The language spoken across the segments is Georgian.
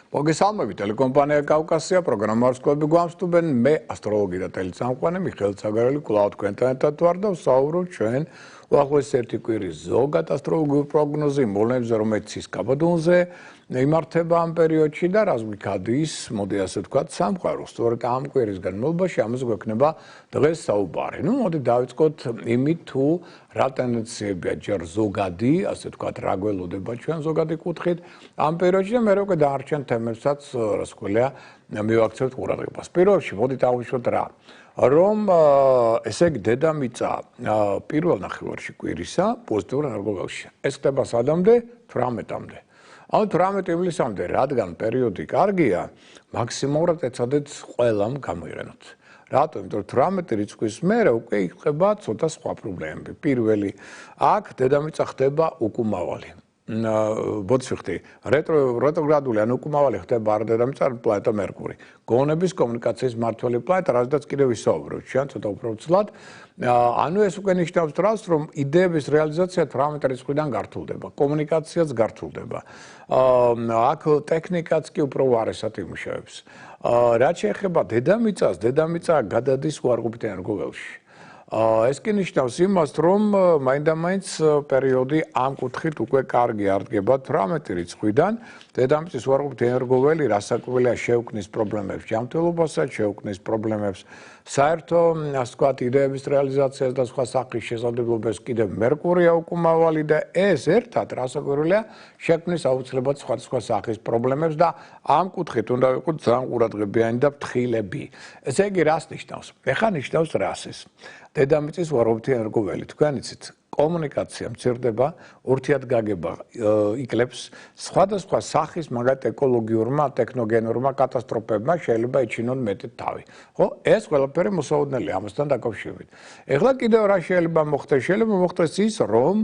მოგესალმებით, ტელეკომპანია კავკასია პროგრამას კლუბი გვამსტუბენ მე ასტროლოგი და ტელესამყარო მიხეილ ცაგარელი კვლავ თქვენთან ერთად ვარ და ვსაუბრობ ჩვენ უახლოესი ერთი კვირის ზოგად ასტროლოგიურ პროგნოზზე მოვლენებზე, რომელიც ის გაბედონზე იმართება ამ პერიოდში და რას გვიქადის, მოდი ასე ვთქვათ, სამყაროს. სწორედ ამ კვირის განმავლობაში ამაზე გვექნება დღეს საუბარი. მოდი დავიწყოთ იმით, თუ რა ტენდენციებია ჯერ ზოგადი, ასე ვთქვათ, რა გველოდება ჩვენ ზოგადი კუთხით ამ პერიოდში და მერე უკვე დაარჩენ თემებსაც, რას ქვია, მივაქცევთ ყურადღებას. პირველ რიგში მოდით აღვნიშნოთ რა. რომ ესე იგი დედამიწა პირველ ნახევარში კვირისა პოზიტიურ ენერგიულში. ეს ხდება სადამდე 18-მდე. ანუ 18 ივლისამდე, რადგან პერიოდი კარგია, მაქსიმალურად ეცადეთ ყველამ გამოიყენოთ. რატომ? იმიტომ რომ 18 რიცხვის მერე უკვე იწყება ცოტა სხვა პრობლემები. პირველი, აქ დედამიწა ხდება უკუმავალი. ბოდიშხტი რეტროგრადული ან უკუმავალი ხდება არ დედამიწა პლანეტა მერკური. გონების კომუნიკაციის მმართველი პლანეტა, რადგან კიდევ ვისაუბროთ, ჩვენ ცოტა უფრო ცლად. ანუ ეს უკვე ნიშნავს დროს, რომ იდეების რეალიზაცია 18 რიცხვიდან გართულდება, კომუნიკაციაც გართულდება. აქ ტექნიკაც კი უფრო უარესად იმუშავებს. რაც შეეხება დედამიწას, დედამიწა გადადის უარყოფით ენერგიულში. ეს კი ნიშნავს იმას, რომ მაინდა-მაინც პერიოდი ამ კუთხით უკვე კარგი არ დგება 18 რიცხვიდან. დედამიწის უარყოფით ენერგიული რასაკვირველია შეუქმნის პრობლემებს ჯანმრთელობასაც, შეუქმნის პრობლემებს საერთო, ასე ვთქვათ, იდეების რეალიზაციას და სხვა სახის შესაძლებლობებს კიდევ მერკურია უკუმავალი და ეს ერთად რასაკვირველია შექმნის აუცილებლად სხვადასხვა სახის პრობლემებს და ამ კუთხით უნდა ვიყოთ ძალიან ყურადღებიანი და ფრთხილები. ესე იგი, რას ნიშნავს? ეხლა ნიშნავს რას ეს? დედამიწის უარყოფითი ენერგიული, თქვენ იცით, კომუნიკაცია მცირდება, ურთიერთგაგება იკლებს, სხვადასხვა სახის მაგათ ეკოლოგიურმა, ტექნოგენურმა კატასტროფებმა შეიძლება ეჩინონ მეტი თავი. ხო, ეს ყველაფერი მოსაოდნელია ამასთან დაკავშირებით. ეხლა კიდევ რა შეიძლება მოხდეს? შეიძლება მოხდეს ის, რომ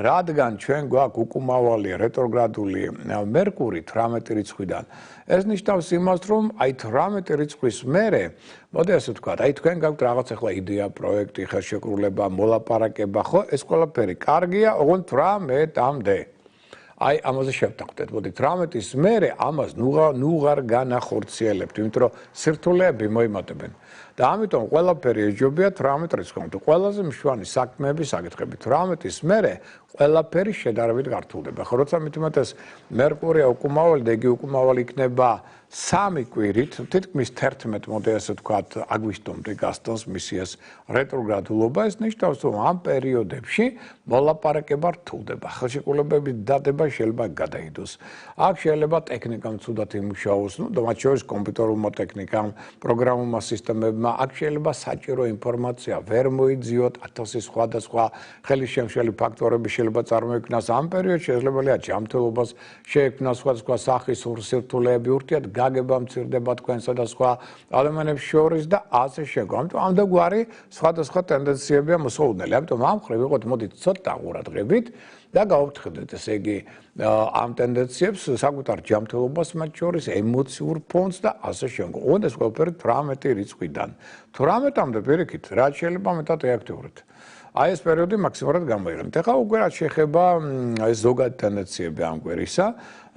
რადგან ჩვენ გვაქვს უკუმავალი რეტროგრადული მერკური 18 რიცხვიდან, ეს ნიშნავს იმას, რომ აი 18 რიცხვის მერე, მოდი ასე ვთქვათ, აი თქვენ გაქვთ რაღაც ახლა იდეა, პროექტი, ხელშეკრულება, მოლაპარაკება, ხო, ეს ყველაფერი კარგია, ოღონდ 18-მდე. აი ამაზე შევთანხმდეთ, მოდი 18-ის მერე ამას ნუღარ განახორციელებთ, იმიტომ რომ სირთულეები მოიმატებენ. და ამიტომ ყველაფერი ეჯობია 18 რიცხვამდე. ყველაზე მშვენი საქმეები, საკითხები 18-ის მერე ყველაფერი შედარებით გართულდება. ხო, როცა მithumetes მერკურია უკუმავალი და იგი უკუმავალი იქნება 3 კვირით, თითქმის 11, მოდი ასე ვთქვათ, აგვისტომდე გასტანს მისი ეს რეტროგრადულობა, ეს ნიშნავს, რომ ამ პერიოდებში მოლაპარაკება რთულდება. ხელშეკრულებების დადება შეიძლება გადაიდოს. აქ შეიძლება ტექნიკამ ცუდად იმუშაოს, და მათ შორის კომპიუტერულმა ტექნიკამ, პროგრამულმა სისტემებმა, აქ შეიძლება საჭირო ინფორმაცია ვერ მოიძიოთ, 1000 სხვადასხვა ხელისშემშელი ფაქტორები შეიძლება წარმოიქმნას ამ პერიოდში, შესაძლებელია ჯანმრთელობას შეექმნას სხვადასხვა სახის სირთულეები, ურთიერთგაგება მცირდება თქვენსა და სხვა ადამიანებს შორის და ასე შემდგომ. ამიტომ ამდაგვარი სხვადასხვა ტენდენციებია მოსაოდნელი. ამიტომ ამ მხრივ ვიყოთ, მოდით ცოტა ყურადღებით და გავუფრთხილდეთ, ესე იგი, ამ ტენდენციებს, საკუთარ ჯანმრთელობას მათ შორის, ემოციურ ფონს და ასე შემდგომ. ოღონდ ეს ყველაფერი 18 რიცხვიდან. 18-მდე პირიქით, რაც შეიძლება მეტად ეაქტიუროთ. აი ეს პერიოდი მაქსიმალურად გამოიყენეთ. ეხლა უკვე რაც შეეხება ეს ზოგადი ტენდენციები ამ კვირისა,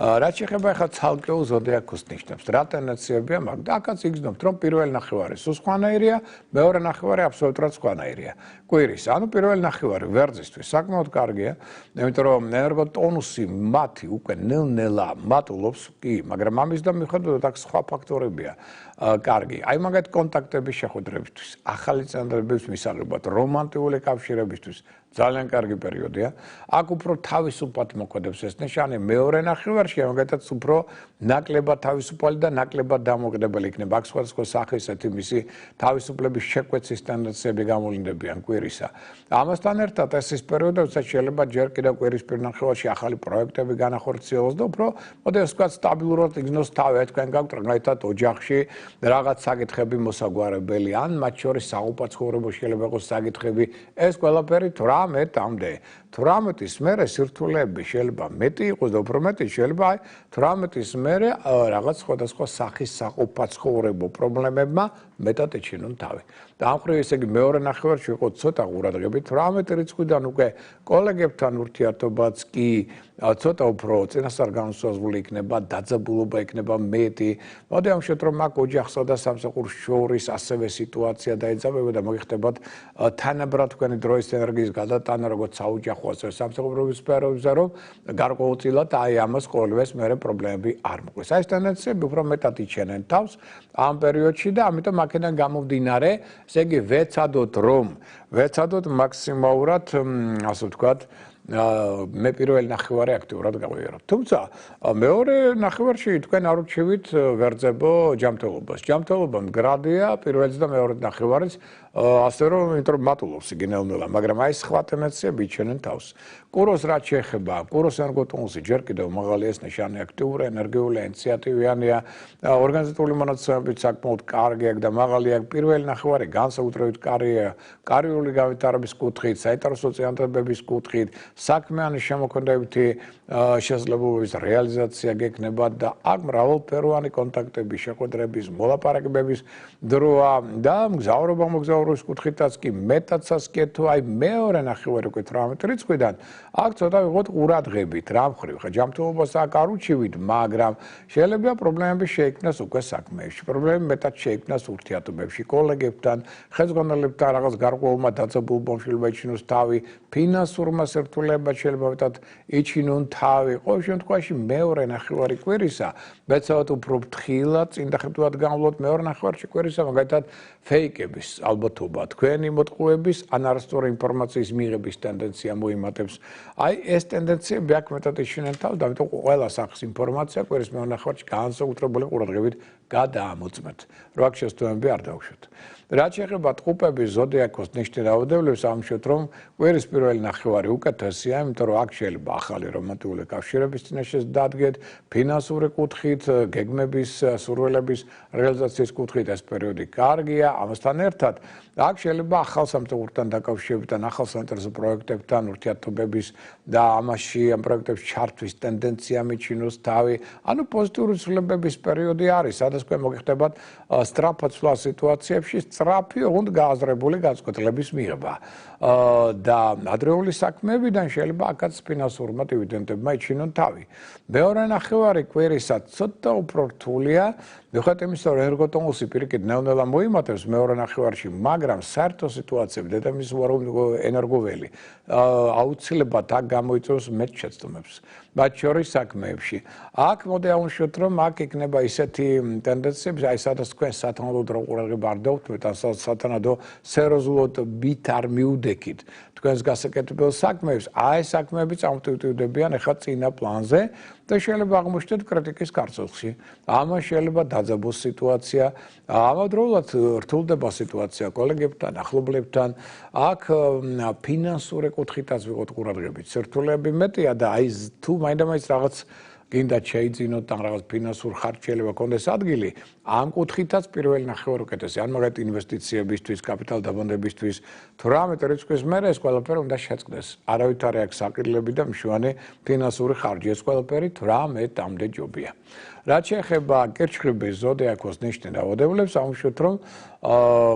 რაც შეეხება ახლა ცალკეულ ზოდიაქოს ნიშნებს, რა ტენდენციებია მაგ და აქაც იგრძნობთ, რომ პირველი ნახევარი სულ სხვანაირია, მეორე ნახევარი აბსოლუტურად სხვანაირია. კვირის, ანუ პირველი ნახევარი ვერძისთვის საკმაოდ კარგია, იმიტომ რომ ენერგოტონუსი მათი უკვე ნელ-ნელა მატულობს, კი, მაგრამ ამის და მიუხედავად აქ სხვა ფაქტორებია კარგი. აი მაგათ კონტაქტების შეხვედრებისთვის, ახალი წინადადებების მისაღებად, რომანტიკული კავშირებისთვის ძალიან კარგი პერიოდია. აქ უფრო თავისუფლად მოქმედებს ეს ნიშანი, მეორე ნახევარში მაგათაც უფრო ნაკლებად თავისუფალი და ნაკლებად დამოკიდებელი იქნება. აქ სხვადასხვა სახის ესეთი მისი თავისუფლების შეკვეცის ტენდენციები გამოვლინდებიან კვირისა. ამასთან ერთად ეს ის პერიოდი, როდესაც შეიძლება ჯერ კიდევ კვირის პირველ ნახევარში ახალი პროექტები განახორციელოს და უფრო, მოდი ასე ვთქვათ, სტაბილურად იგრძნოს თავი, თქვენ გაქვთ რაღაცნაირად ოჯახში რაღაც საკითხები მოსაგვარებელი, ან მათ შორის საყოფაცხოვრებო შეიძლება იყოს საკითხები, ეს ყველაფერი 18-მდე. 18-ის მერე სირთულეები შეიძლება მეტი იყოს და უფრო მეტი შეიძლება 18-ის მერე რაღაც სხვადასხვა სახის საყოფაცხოვრებო პრობლემებმა მეტად ეჩინონ თავი. და ამ მხრივ ესე იგი მეორე ნახევარში ვიყოთ ცოტა ყურადღებით 18 რიცხვიდან უკვე კოლეგებთან ურთიერთობაც კი ცოტა უფრო წინასწარ განსაზღვრული იქნება, დაძაბულობა იქნება მეტი. მოდი ამშვიდობ რომ აქ ოჯახსა და სამსახურს შორის ასევე სიტუაცია დაეწავება და მოგიხდებათ თანაბრად თქვენი დროის ენერგიის გადატანა როგორც საოჯახო ასევე სამსახურების სფეროზე რომ გარკვეულწილად აი ამას ყოველივეს მერე პრობლემები არ მოყვეს. აი ეს ტენდენციები უფრო მეტად იჩენენ თავს ამ პერიოდში და ამიტომ აქედან გამომდინარე, ესე იგი ვეცადოთ მაქსიმალურად ასე ვთქვათ მე პირველი ნახევარი აქტიურად გავიაროთ. თუმცა მეორე ნახევარში თქვენ არ ურჩევით ვერძებო ჯანმრთელობას. ჯანმრთელობა მდგრადია პირველი და მეორე ნახევარის ასე რომ იმიტომ მატულობს იგი ნელ-ნელა, მაგრამ აი სხვა ტენდენციები იჩენენ თავს. კუროს რაც შეეხება, კუროს ენერგოტონუსი ჯერ კიდევ მაღალი ეს ნიშანი აქტიური, ენერგიული, ინიციატივიანია, ორგანიზატორული მონაცემებით საკმაოდ კარგია და მაღალია. პირველი ნახევარი განსაკუთრებით კარგია, კარიერული განვითარების კუთხით, საინტერესო წინადადებების კუთხით, საქმიანი შემოქმედებითი შესაძლებლობების რეალიზაცია გექნება და აქ მრავალფეროვანი კონტაქტების, შეხვედრების, მოლაპარაკებების დროა და მგზავრობის კუთხითაც კი მეტად სასკია თუ აი მეორე ნახევარი უკვე 18 რიცხვიდან აქ ცოტა ვიღოთ ყურადღებით რა მხრივ ხა ჯანმრთელობას აქ არ უჩივით, მაგრამ შეიძლება პრობლემები შეიქმნას უკვე საქმეებში, პრობლემები მეტად შეიქმნას ურთიერთობებში, კოლეგებთან, ხელმძღვანელებთან, რაღაც გარკვეულმა დაძაბულობამ შეიძლება იჩინოს თავი, ფინანსურმა სირთულეებმა შეიძლება მეტად იჩინონ თავი. ყოველ შემთხვევაში მეორე ნახევარი კვირისა მეცადოთ უფრო ფრთხილად წინ დახედულად გამვლოთ მეორე ნახევარში კვირისა მაგალითად ფეიკების ალბათობა თქვენი მოტყუების ან არასწორი ინფორმაციის მიღების ტენდენცია მოიმატებს. აი ეს ტენდენციები აქ მეტად იჩენენ თავს და ამიტომ ყველა სახის ინფორმაცია კვირის მეორე ნახევარში განსაკუთრებული ყურადღებით გადაამოწმეთ. რო აქ შესტოებები არ დავუშვათ. რაც შეეხება ტყუპების ზოდიაქოს ნიშნის რაოდენობას ამშვიდობ რომ კვირის პირველი ნახევარი უკეთესია, იმიტომ რომ აქ შეიძლება ახალი რომანტიკული კავშირების წინაშე დადგეთ, ფინანსური კუთხით, გეგმების, სურვილების რეალიზაციის კუთხით ეს პერიოდი კარგია, ამასთან ერთად აქ შეიძლება ახალ სამსახურთან დაკავშირებთან, ახალ საინტერესო პროექტებთან ურთიერთობების და ამაში ამ პროექტებში ჩართვის ტენდენცია მიჩინოს თავი, ანუ პოზიტიური ცვლილებების პერიოდი არის, სადაც თქვენ მოგიხდებათ სწრაფად ცვლილ სიტუაციებში სწრაფი ოღონდ გააზრებული განწყობილების მიღება და ადრეული საქმეებიდან შეიძლება აქაც ფინანსურმა დივიდენდებმა იჩინონ თავი. მეორე ნახევარი კვირისა ცოტა უფრო რთულია, მიუხედავად იმისა, რომ ენერგოტონუსი პირიქით ნელ-ნელა მოიმატებს მეორე ნახევარში, მაგრამ საერთო სიტუაციები დედამიწის ენერგოველი აუცილებლად აქ გამოიწვევს მეტ შეცდომებს. მათ შორის საქმეებში. აქ მოდი ავუშვათ, რომ აქ იქნება ისეთი ტენდენციები, აი სადაც თქვენ სათანადო დრო ყურადღება არ დავუთმეთ, ან სათანადო სერიოზულად ბით არ მიუდექით თქვენს გასაკეთებელ საქმეებს, აი საქმეები წამოწევდებიან ახლა წინა პლანზე და შეიძლება აღმოჩნდეთ კრიტიკის კარწელში. ამას შეიძლება დაძაბოს სიტუაცია, ამავდროულად რთულდება სიტუაცია კოლეგებთან, ახლობლებთან, აქ ფინანსური კუთხითაც ვიყოთ ყურადღებით. სირთულეები მეტია და აი თუ მაინდა-მაინც რაღაც გინდათ შეიძინოთ ან რაღაც ფინანსურ ხარჯშელება კონდეს ადგილი, ამ კუთხითაც პირველი ნახევარი უკეთესია. ან მაგალითად ინვესტიციებისთვის, კაპიტალ დაბანდებისთვის, 18 რიცხვის მერე ეს ყველაფერი უნდა შეწყდეს. არავითარი აქ საკითხები და მშვენი ფინანსური ხარჯი, ეს ყველაფერი 18-მდე ჯობია. რაც შეეხება კირჩხიბის ზოდიაქოს ნიშნის რაოდენობას, ამშვიდობ რომ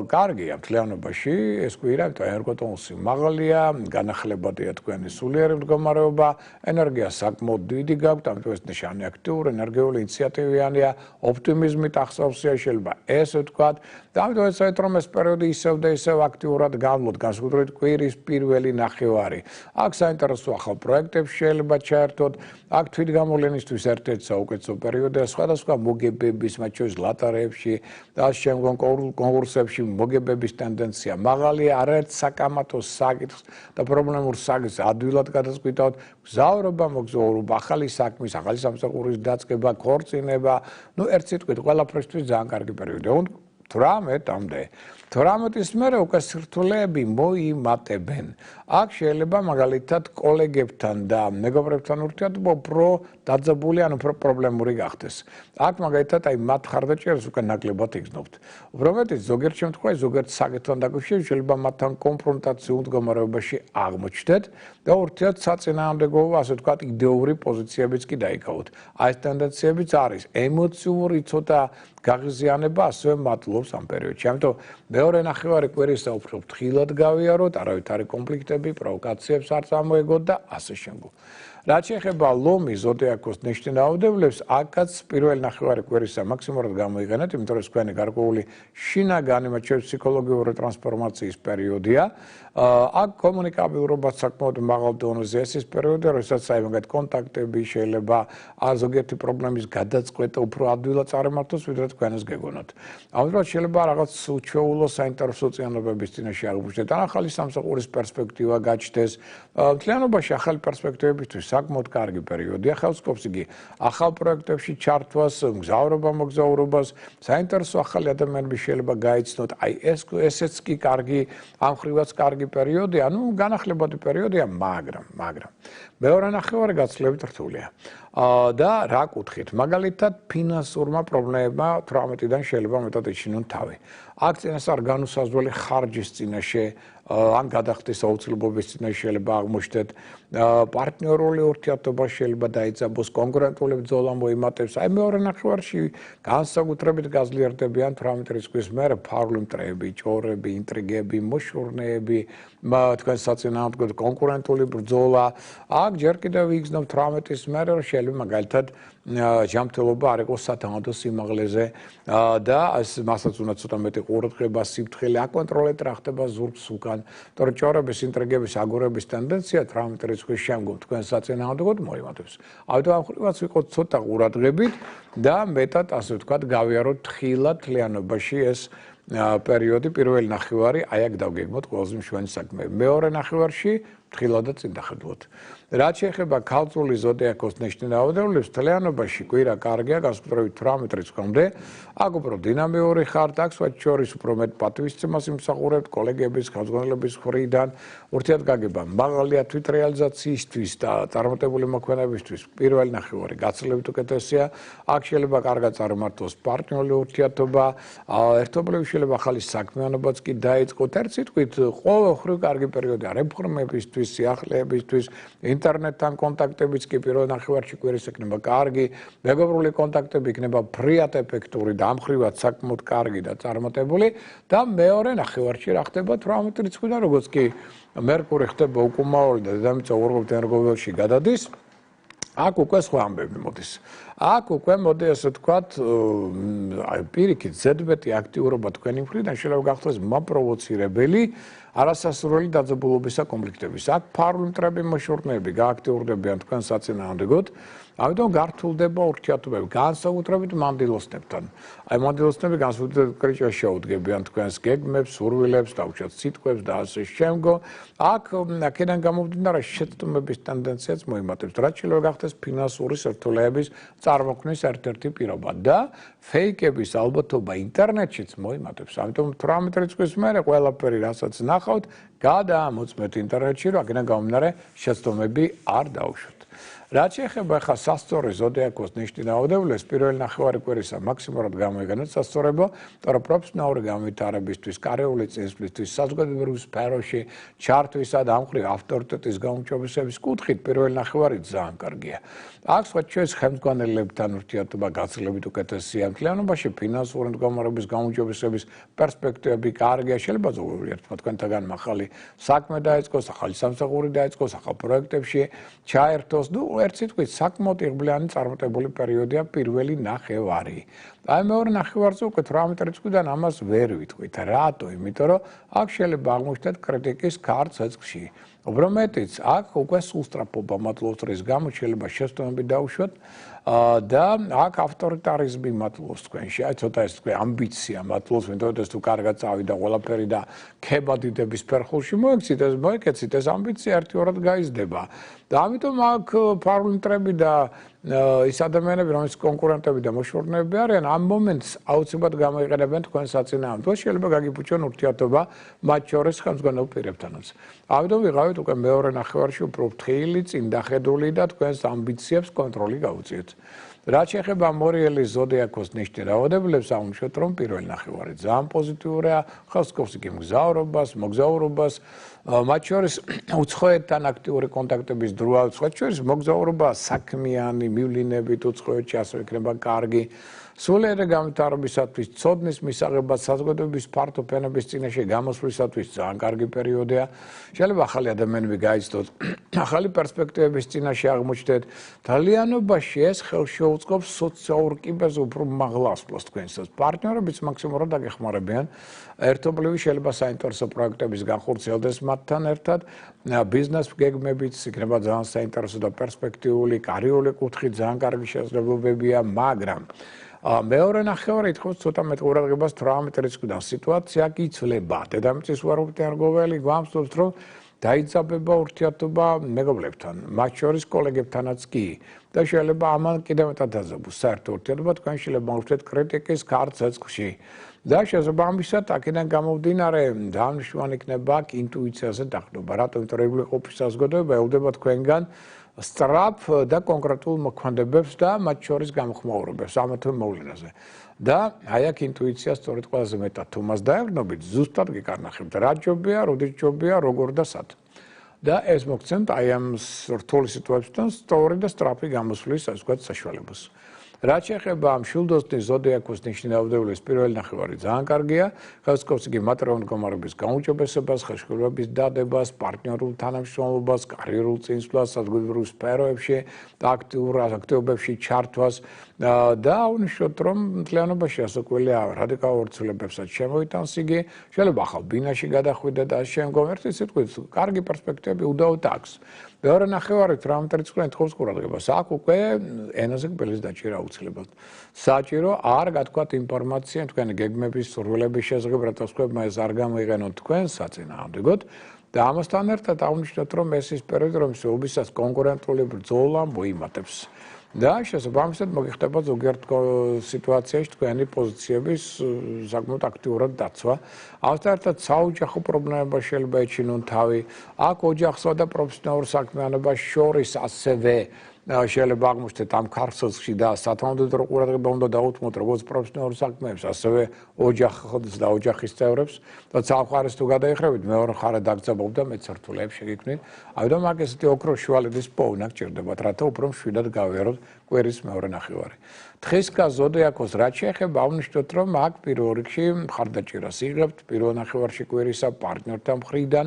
კარგია მთლიანობაში ეს კვირა, იმიტომ ენერგოტონუსი მაღალია, განახლებადია თქვენი სულიერი მდგომარეობა, ენერგია საკმაოდ დიდი გაქვთ, ამიტომ ეს ნიშანი აქტიური, ენერგიული, ინიციატივიანია, ოპტიმიზმით ახსოვსია შეიძლება ესე ვთქვათ და ამიტომ ეცადეთ რომ ეს პერიოდი ისევ და ისევ აქტიურად გამვლოთ, განსაკუთრებით კვირის პირველი ნახევარი. აქ საინტერესო ახალ პროექტებს შეიძლება ჩაერთოთ, აქ თვითგამოვლენისთვის ერთ-ერთი საუკეთესო პერიოდია სხვადასხვა მოგებების, მათ შორის ლატარეებში და შემდგომ კონკურსებში მოგებების ტენდენცია მაღალია, არაერთ საკამათო საკითხს და პრობლემურ საკითხს ადვილად გადაწყვიტავთ, მგზავრობა, მოგზაურობა, ახალი საქმის, ახალი სამსახურის დაწყება, ქორწინება, ნუ ერთ სიტყვით ყველაფრისთვის ძალიან კარგი პერიოდი. 18-მდე. 18-ის მერე უკვე სირთულეები მოიმატებენ. აქ შეიძლება მაგალითად კოლეგებთან და მეგობრებთან ურთიერთობა უფრო დაძაბული ან უფრო პრობლემური გახდეს. აქ მაგალითად აი მათ ხარდაჭერას უკვე ნაკლებად იგრძნობთ. უფრო მეტიც ზოგიერთ შემთხვევაში ზოგიერთ საკითხთან დაკავშირებით შეიძლება მათთან კონფრონტაციულ მდგომარეობაში აღმოჩნდეთ და ურთიერთსაწინააღმდეგო, ასე ვთქვათ, იდეური პოზიციებიც კი დაიკავოთ. აი ეს ტენდენციებიც არის. ემოციური ცოტა გაღიზიანება ასევე მატლობს ამ პერიოდში. ამიტომ მეორე ნახევარი კვირისა უფრო ფრთხილად გავიაროთ, არავითარი კონფლიქტები, პროვოკაციებს არ წამოეგოთ და ასე შემდგომ. რაც შეეხება ლომის ზოდიაქოს ნიშნის რაოდენობას, აქაც პირველი ნახევარი კვირისა მაქსიმალურად გამოიყენეთ, იმიტომ რომ თქვენი გარკვეული შინაგანი, მათ შორის ფსიქოლოგიური ტრანსფორმაციის პერიოდია. აქ კომუნიკაბილურობაც საკმაოდ მაღალ დონეზე ეს პერიოდია, როდესაც საერთოდ კონტაქტები შეიძლება ზოგიერთი პრობლემის გადაწყვეტა უფრო ადვილად წარმართოს, ვიდრე თქვენს გეგონათ. ამიტომ შეიძლება რაღაც უჩვეულო საინტერესო წინააღმდეგობის წინაშე აღმოჩნდეთ, ან ახალი სამსახურის პერსპექტივა გაჩნდეს. მთლიანობაში ახალი პერსპექტივებისთვის საკმაოდ კარგი პერიოდია, ხელსკობს იგი ახალ პროექტებში ჩართვას, მოგზაურობას, საინტერესო ახალი ადამიანები შეიძლება გაიცნოთ. აი ესეც კი კარგი, ამ ხრივაც კარგი პერიოდია, ანუ განახლებადი პერიოდია, მაგრამ მეორე ნახევარი გაცილებით რთულია. და რა კუთხით? მაგალითად, ფინანსურმა პრობლემებმა 18-დან შეიძლება მეტად ეჩინონ თავი. აქ წინასწარ განუსაზღვრელი ხარჯის წინაშე ან გადახდის აუცილებლობის წინაშე შეიძლება აღმოჩნდეთ, პარტნიორული ურთიერთობა შეიძლება დაიძაბოს, კონკურენტული ბრძოლა მოიმატებს. აი მეორე ნახევარში განსაკუთრებით გაძლიერდებიან 18 რიცხვის მერე ფარული მტრეები, ჭორები, ინტრიგები, მოშურნეები, თქვენ საწინააღმდეგოდ კონკურენტული ბრძოლა. აქ ჯერ კიდევ იგრძნობ 18-ის მერე, რომ შეიძლება მაგალითად ჯანმრთელობა არ იყოს სათანადო სიმაღლეზე და მასაც უნდა ცოტა მეტი ყურადღება, სიფრთხილე აკონტროლეთ რა ხდება ზურგს უკან. იმიტომ რომ ჭორების, ინტრიგების, აგორების ტენდენცია 18 რიცხვის შემდგომ თქვენ საწინააღმდეგოდ მოიმატებს. ამიტომ ამ ხრივაც ვიყოთ ცოტა ყურადღებით და მეტად ასე ვთქვათ, გავიაროთ თხილად თლიანობაში ეს პერიოდი, პირველი ნახევარი, აი აქ დავგეგმოთ ყველაზე მშვენი საქმე. მეორე ნახევარში თხილადაც წინ დახედოთ. რაც შეეხება ქალწული ზოდიაქოს ნიშნის რაოდენობას, თლიანობაში კვირა კარგია, განსაკუთრებით 18 რიცხვამდე. აქ უფრო დინამიური ხართ, აქ სხვათა შორის უფრო მეტ პატივისცემას იმსახურებთ კოლეგების, ხელმძღვანელების მხრიდან, ურთიერთგაგება მაღალია თვითრეალიზაციისთვის და წარმატებული მოქმედებისთვის. პირველი ნახევარი გაცილებით უკეთესია. აქ შეიძლება კარგად წარმართოს პარტნიორული ურთიერთობა, ერთობლივი შეიძლება ახალი საქმიანობაც კი დაიწყოთ. ერთ სიტყვით, ყოველხრივ კარგი პერიოდია რეფორმებისთვის, სიახლეებისთვის, ინტერნეტთან კონტაქტებიც კი პირველ ნახევარში კვირის იქნება კარგი, მეგობრული კონტაქტები იქნება ფრიად ეფექტური და ამ ხრივაც საკმაოდ კარგი და წარმატებული და მეორე ნახევარში რა ხდება 18 რიცხვიდან, როგორც კი მერკური ხდება უკუმაური და დედამიწა უორბით ენერგოველში გადადის, აქ უკვე სხვა ამბები მოდის. აქ უკვე მოდი ასე ვთქვათ, პირიქით ზედმეტი აქტიურობა თქვენი მხრიდან შეიძლება გახდეს მაპროვოცირებელი არასასურველი დაძაბულობისა კონფლიქტების. აქ ფარული მტრები, მოშურნეები გააქტიურდებიან თქვენ საწინააღმდეგოდ, ამიტომ გართულდება ურთიერთობები, განსაკუთრებით მანდილოსნებთან. აი მანდილოსნები განსაკუთრებით კრიტიკას შეუდგებიან თქვენს გეგმებს, სურვილებს, დაუშვათ სიტყვებს და ასე შემდგომ. აქ აქედან გამომდინარე შეცდომების ტენდენციაც მოიმატებს, რაც შეიძლება გახდეს ფინანსური სირთულეების წარმოქმნის ერთ-ერთი პირობა და ფეიკების ალბათობა ინტერნეტშიც მოიმატებს. ამიტომ 18 რიცხვის მერე ყველაფერი რასაც ნახავთ, გადაამოწმეთ ინტერნეტში, რომ აქედან გამომდინარე შეცდომები არ დაუშვათ. რაც შეეხება ახლა სასწორო ზოდიაქოს ნიშნის რაოდენობას, პირველი ნახევარი კვირისა მაქსიმალურად გამოიყენეთ სასწორებო, იმიტომ რომ პროფესიონალური განვითარებისთვის, კარიერული წინსვლისთვის, საზოგადოებრივ სფეროში ჩართვისა და ამ ხრივ ავტორიტეტის გაუმჯობესების კუთხით პირველი ნახევარი ძალიან კარგია. აქ სხვათა შორის ხელმძღვანელებთან ურთიერთობა გაცილებით უკეთესია. მთლიანობაში ფინანსური მდგომარეობის გაუმჯობესების პერსპექტივები კარგია. შეიძლება ზოგიერთ თქვენთაგან ახალი საქმე დაიწყოს, ახალი სამსახური დაიწყოს, ახალ პროექტებში ჩაერთოს. ერთ სიტყვით საკმაოდ იღბლიანი წარმატებული პერიოდია პირველი ნახევარი. აი მეორე ნახევარზე უკვე 18 რიცხვიდან ამას ვერ ვიტყვით. რატო? იმიტომ რომ აქ შეიძლება აღმოჩნდეთ კრიტიკის ქარ ცეცხლში. უბრალოდ აქ უკვე სულსტრაფობა მატლობს, რის გამო შეიძლება შეცდომები დაუშვათ და აქ ავტორიტარიზმი მატლობს თქვენში. აი ცოტა ეს თქვენ ამბიცია მატლობს, იმიტომ რომ ეს თუ კარგად წავიდა ყველაფერი და ქება დიდების ფერხულში მოიქცით ეს ამბიცია ერთიორად გაიზრდება. და ამიტომ აქ ფარული მტრები და ის ადამიანები, რომლებიც კონკურენტები და მოშურნეები არიან, ამ მომენტს აუცილებლად გამოიყენებენ თქვენ საწინააღმდეგოდ, შეიძლება გაგიფუჭონ ურთიერთობა მათ შორის ხელმძღვანელ პირებთანაც. ამიტომ ვიღავით უკვე მეორე ნახევარში უფრო ფრთხილი, წინდახედული და თქვენს ამბიციებს კონტროლი გაუწიეთ. რაც შეეხება მორიელის ზოდიაქოს ნიშნის რაოდენობას, ამუშავეთ, რომ პირველი ნახევარი ძალიან პოზიტიურია, ხელსკობს იგი მოგზაურობას, მათ შორის უცხოეთთან აქტიური კონტაქტების დროა, სხვა შორის მოგზაურობა საქმიანი მივლინებით უცხოეთში ასევე იქნება კარგი. სულიერი განვითარებისათვის, ცოდნის მისაღებად, საზოგადოების ფართო ფენების წინაშე გამოსვლისათვის ძალიან კარგი პერიოდია. შეიძლება ახალი ადამიანები გაიცნოთ, ახალი პერსპექტივების წინაშე აღმოჩნდეთ. ძალიანობაში ეს ხელს შეუწყობს სოციალურ კიბეზე უფრო მაღლა ასვლას თქვენსაც. პარტნიორებიც მაქსიმალურად დაგეხმარებიან. ერთობლივი შეიძლება საინტერესო პროექტების განხორციელდეს მათთან ერთად. ბიზნეს გეგმებიც იქნება ძალიან საინტერესო და პერსპექტიული, კარიერული კუთხით ძალიან კარგი შესაძლებლობებია, მაგრამ მეორე ნახევარი ითხოვს ცოტა მეტ ყურადღებას 18 რიცხვიდან სიტუაცია კი იცვლება. დედამიწის უარყოფითი გვამცნობს, რომ დაიძაბება ურთიერთობა მეგობრებთან, მათ შორის კოლეგებთანაც კი. და შეიძლება ამან კიდევ მეტად დაძაბოს საერთო ურთიერთობა, თქვენ შეიძლება მოვხვდეთ კრიტიკის ქარ ცეცხლში. და შესაბამისად, აქედან გამომდინარე, დანიშნული იქნება აქ ინტუიციაზე დაყრდნობა. რატომ? იმიტომ რომ რეგულარული ყოფის საზოგადოება ელოდება თქვენგან სწრაფ და კონკრეტულ მოქმედებებს და მათ შორის გამოხმაურებებს ამათო მოვლენაზე. და აი აქ ინტუიცია სწორედ ყველაზე მეტად თუ მას დაეღრნობით, ზუსტად გიკარნახებთ, რა ჯობია, როდის ჯობია, როგორ და სად. და ეს მოგცემთ აი ამ რთული სიტუაციიდან სწორი და სწრაფი გამოსვლის ასე ვთქვათ საშუალებას. რაც შეეხება ამ შილდოსნის ზოდიაქოს ნიშნავდეულის პირველი ნახევარი ძალიან კარგია, ხელსკობს იგი მატერიალური მდგომარეობის გაუმჯობესებას, ხელშეკრულების დადებას, პარტნიორულ თანამშრომლობას, კარიერულ წინსვლას, საზოგადოებრივ სფეროებში და აქტივობებში ჩართვას და უნიშნოთ, რომ მთლიანობაში ასოკველი რადიკალურ ცვლილებებსაც შემოიტანს იგი, შეიძლება ახალ ბინაში გადახვიდეთ და შემდგომ ერთი სიტყვით, კარგი პერსპექტივები უდაოდ აქვს. მეორე ნახევარი 18 რიცხვიდან ეთხოვს ყურადღებას. აქ უკვე ენაზე კბილის დაჭირა აუცილებლად. საჭირო არ გათქვათ ინფორმაცია თქვენი გეგმების, სურვილების შესახებ, რათა სხვებმა ეს არ გამოიყენოთ თქვენ საწინააღმდეგოდ. და ამასთან ერთად აღნიშნოთ, რომ ეს ის პერიოდი, რომელშიც უბისას კონკურენტული ბრძოლა მოიმატებს. და შესაბამისად მოგიხდება ზოგიერთ სიტუაციაში თქვენი პოზიციების საკმაოდ აქტიურად დაცვა. ამასთან ერთად საოჯახო პრობლემებმა შეიძლება ეჩინონ თავი. აქ ოჯახსა და პროფესიონალურ საქმიანობას შორის ასევე შეიძლება აღმოჩნდეთ ამ ქარსელში და სათანადო ყურადღება უნდა დაუთმოთ როგორც პროფესიონალურ საქმეებს, ასევე ოჯახს და ოჯახის წევრებს და სამხარეს თუ გადაიხრებით, მეორე მხარე დაგძაბავ და მეცართულეებს შეგიქმნით. ამიტომ აქ ესეთი ოქროს შუალედის პოვნა გჭირდებათ, რათა უფრო მშვიდად გავიაროთ კვირის მეორე ნახევარი. თხისკა ზოდიაქოს რაც შეეხება, აღნიშნოთ, რომ აქ პირველ რიგში მხარდაჭერას იღებთ პირველ ნახევარში კვირისა პარტნიორთან მხრიდან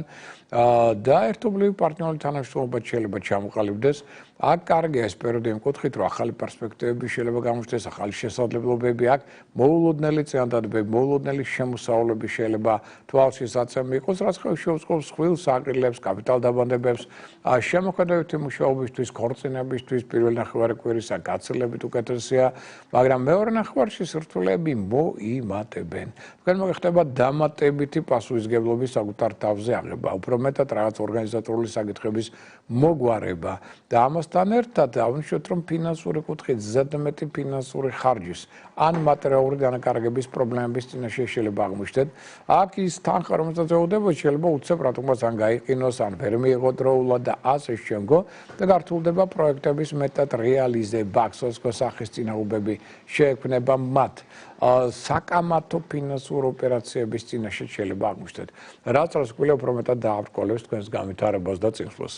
და ერთობლივი პარტნიორული თანამშრომლობა შეიძლება ჩამოყალიბდეს. აქ კარგია ეს პერიოდი იმ კუთხით, რომ ახალი პერსპექტივები შეიძლება გამოჩნდეს, ახალი შესაძლებლობები აქ, მოულოდნელი წინადადებები, მოულოდნელი შემოსავლები შეიძლება თვალშისაცემი იყოს, რაც შეუწყობს ხვილს, აყრილებს, კაპიტალ დაბანდებებს, შემოქმედებითი მუშაობისთვის, ქორწინებისთვის, პირველ ნახევარი კვირისა გაცილებით უკეთესია, მაგრამ მეორე ნახევარში სირთულეები მოიმატებენ. თქვენ მოგეხდება დამატებითი პასუხისმგებლობის საკუთარ თავზე აღება, უფრო მეტად რაღაც ორგანიზატორული საკითხების მოგვარება და ამასთან ერთად აღნიშნოთ, რომ ფინანსური კუთხით ზედმეტი ფინანსური ხარჯის ან მატერიალური დანაკარგების პრობლემების წინაშე შეიძლება აღმოჩნდეთ. აქ ის თანხა, რომელსაც ეუდებოდა, შეიძლება უცებ რატომაც ან გაიყინოს, ან ვერ მიიღო დროულად და ასე შემდგომ და გართულდება პროექტების მეტად რეალიზება, ახსოვსო სახის წინააღმდეგობები შეექმნება მათ. საკამათო ფინანსურ ოპერაციების წინაშე შეიძლება აღმოჩნდეთ. რაც რასკვილა უფრო მეტად დააბრკოლებს თქვენს განვითარებას და წინსვლას.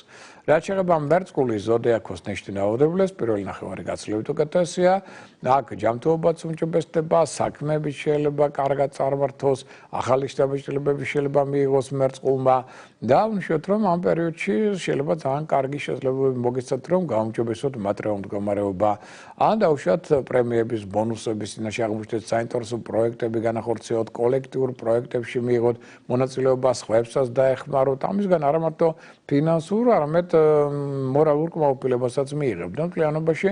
რაც შეეხება მერწყული ზოდიაქოს ნიშნავდებლებს, პირველი ნახევარი გაცილებით უკეთესია. აქ ჯანმრთელობაც უმჯობესდება, საქმეები შეიძლება კარგად წარმართოს, ახალი შთაბეჭდილებები შეიძლება მიიღოს მერწყულმა და ვნიშნოთ, რომ ამ პერიოდში შეიძლება ძალიან კარგი შესაძლებლობები მოგეცათ, რომ გაუმჯობესოთ მატერიალური მდგომარეობა. ან დაუშვათ პრემიების, ბონუსების წინაშე აღმოჩნდეთ საინტერესო პროექტები განახორციელოთ, კოლექტიურ პროექტებში მიიღოთ მონაწილეობა, სხვებსაც დაეხმაროთ. ამისგან არა მარტო ფინანსურ, არამედ მორალურ კმაყოფილებასაც მიიღებთ. მთლიანობაში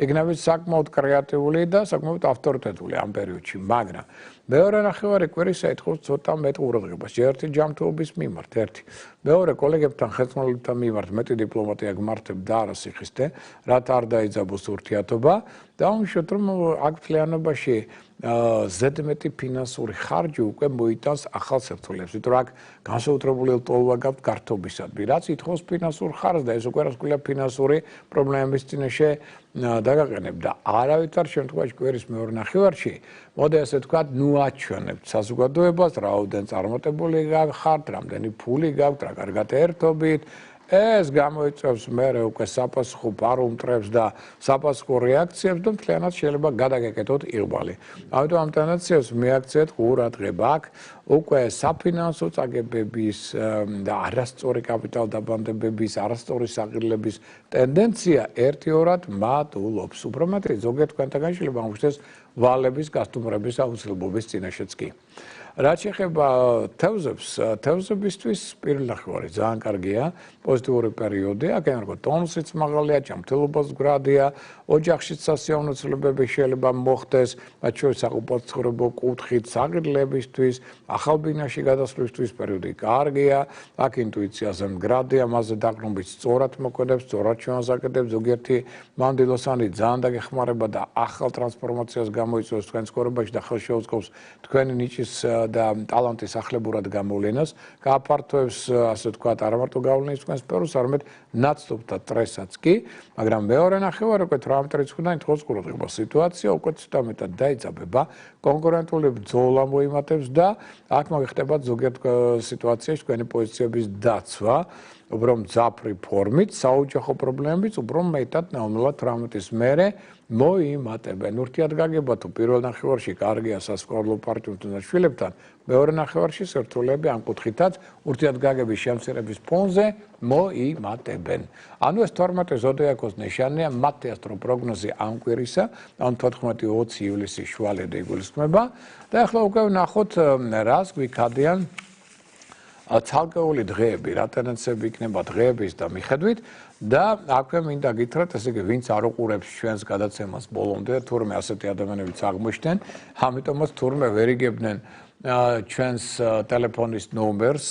იქნებით საკმაოდ კრეატიული და საკმაოდ ავტორიტეტული ამ პერიოდში, მაგრამ მეორე ნახევარი კვირისა ეთხოვს ცოტა მეტ ყურადღებას. ერთი ჯანმრთელობის მიმართ, ერთი. მეორე კოლეგებთან, ხელმძღვანელებთან მიმართ მეტი დიპლომატია გმართებთ და არა სიხისტე, რათა არ დაიძაბოს ურთიერთობა და ვნიშნოთ, რომ აქ მთლიანობაში ზედმეტი ფინანსური ხარჯი უკვე მოიტანს ახალ სირთულეებს. იმიტომ რომ აქ განსაკუთრებული ლტოლვა გაქვთ გართობისადმი, რაც ითხოვს ფინანსურ ხარჯს და ეს უკვე რასკვილია ფინანსური პრობლემების წინაშე დაგაყენებ და არავითარ შემთხვევაში კვირის მეორე ნახევარში მოდი ასე ვთქვათ, ნუ აჩვენებთ საზოგადოებას, რაოდენ წარმატებული ხართ, რამდენი ფული გაქვთ, რა კარგად ერთობით. ეს გამოიწვევს მერე უკვე საპასუხო ბარომტრებს და საპასუხო რეაქციებს და მთლიანად შეიძლება გადაგეკეთოთ იღბალი. ამიტომ ამ ტენდენციას მიაქციეთ ყურადღება. აქ უკვე საფინანსო წაგებების და არასწორი კაპიტალდაბანდებების, არასწორი საყიდლების ტენდენცია ერთიორად მატულობს. უფრო მეტი ზოგიერთ თქვენთაგან შეიძლება აღმოჩნდეს ვალების გასტუმრების აუცილებლობის წინაშეც კი. რაც შეეხება თევზებისთვის პირველ ნახევარი ძალიან კარგია, პოზიტიური პერიოდი, აქ ენერგო ტონუსიც მაღალია, ჯანმრთელობას მდგრადია, ოჯახშიც სასიამოვნო ცვლილებები შეიძლება მოხდეს, მათ შორის საყოფაცხოვრებო კუთხით, საყიდლებისთვის, ახალბინაში გადასვლისთვის პერიოდი კარგია, აქ ინტუიციაზე მდგრადია, მასზე დაყრდნობით სწორად მოქმედებს, სწორად შემოსაკეთებს, ზოგიერთი მანდილოსანი ძალიან დაგეხმარება და ახალ ტრანსფორმაციას გამოიწვევს თქვენ ცხოვრებაში და ხელს შეუწყობს თქვენი ნიჭის და ტალანტის ახლებურად გამოვლენას, გააფართოებს ასე ვთქვათ, არა მარტო გავლენის თქვენ სფეროს, არამედ ნაცნობთა სტრესაც კი, მაგრამ მეორე ნახევარი უკვე 18 რიცხვიდან ითხოვს ყურადღებას. სიტუაცია უკვე ცოტა მეტად დაიძაბება, კონკურენტული ბრძოლა მოიმატებს და აქ მოიხდებათ ზოგიერთ სიტუაციაში თქვენი პოზიციების დაცვა. უფრო მძაფრი ფორმით, საოჯახო პრობლემებიც უფრო მეტად ნელ-ნელა 18-ის მერე მოიმატებენ. ურთიერთგაგება თუ პირველ ნახევარში კარგია სასწავლო პარტნიორთან და შვილებთან, მეორე ნახევარში სირთულეები ამ კუთხითაც ურთიერთგაგების შემცირების ფონზე მოიმატებენ. ანუ ეს 12 ზოდიაქოს ნიშანია, მათი ასტრო პროგნოზი ამ კვირისა, ან 14-20 ივლისის შუალედე იგულისხმება და ახლა უკვე ვნახოთ რას გვიქადიან ცალკეული დღეები, რა ტენდენციები იქნება დღეების და მიხედვით და აქვე მინდა გითხრათ, ესე იგი, ვინც არ უყურებს ჩვენს გადაცემას ბოლომდე, თურმე ასეთი ადამიანებიც აღმოჩნდნენ, ამიტომაც თურმე ვერ იგებდნენ ჩვენს ტელეფონის ნომერს,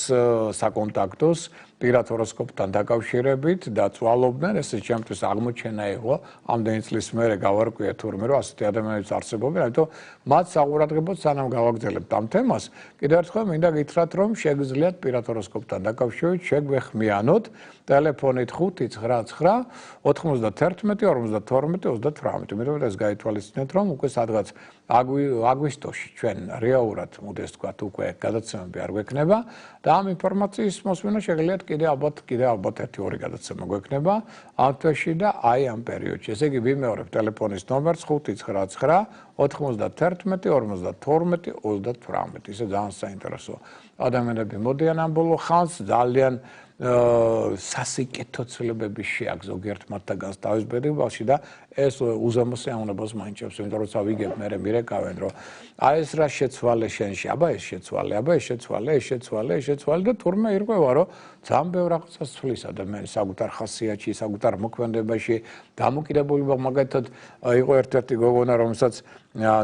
საკონტაქტოს, პირად ჰოროსკოპთან დაკავშირებით და წვალობდნენ, ესე ჩემთვის აღმოჩენა იყო, ამდენი წლის მერე გავარკვიე თურმე, რომ ასეთი ადამიანებიც არსებობენ, ამიტომ მათ საყურადღებოდ სანამ გავაგრძელებთ ამ თემას, კიდევ ერთხელ მინდა გითხრათ, რომ შეგიძლიათ პირად ჰოროსკოპთან დაკავშირებით შეგვეხმიანოთ ტელეფონით 599 91 52 38. იმიტომ ეს გაითვალისწინეთ, რომ უკვე სადღაც აგვისტოში ჩვენ რეალურად მოდეს თქვა უკვე გადაცემები არ გვექნება და ამ ინფორმაციის მოსმენა შეგიძლიათ კიდე ალბათ 1-2 გადაცემა გვექნება ამ თვეში და აი ამ პერიოდში. ესე იგი ვიმეორებ ტელეფონის ნომერს 599 91 52 38. ისე ძალიან საინტერესო ადამიანები მოდიან ამ ბოლო ხანს, ძალიან სასიკეთო ცვლილებები შეაქვს ზოგიერთ მათთაგანს თავის ბედრებაში და ეს უზომო სიამოვნებას მაინჭებს, იმიტომ რომ ვიგებ მე მირეკავენ, რომ აი ეს რა შეცვალე შენში, აბა ეს შეცვალე, აბა ეს შეცვალე და თურმე ირკვევა, რომ ძალიან ბევრ რაღაცას ცვლის ადამიანის საკუთარ ხასიათში, საკუთარ მოქმედებაში, დამოკიდებულება მაგალითად იყო ერთ-ერთი გოგონა, რომელსაც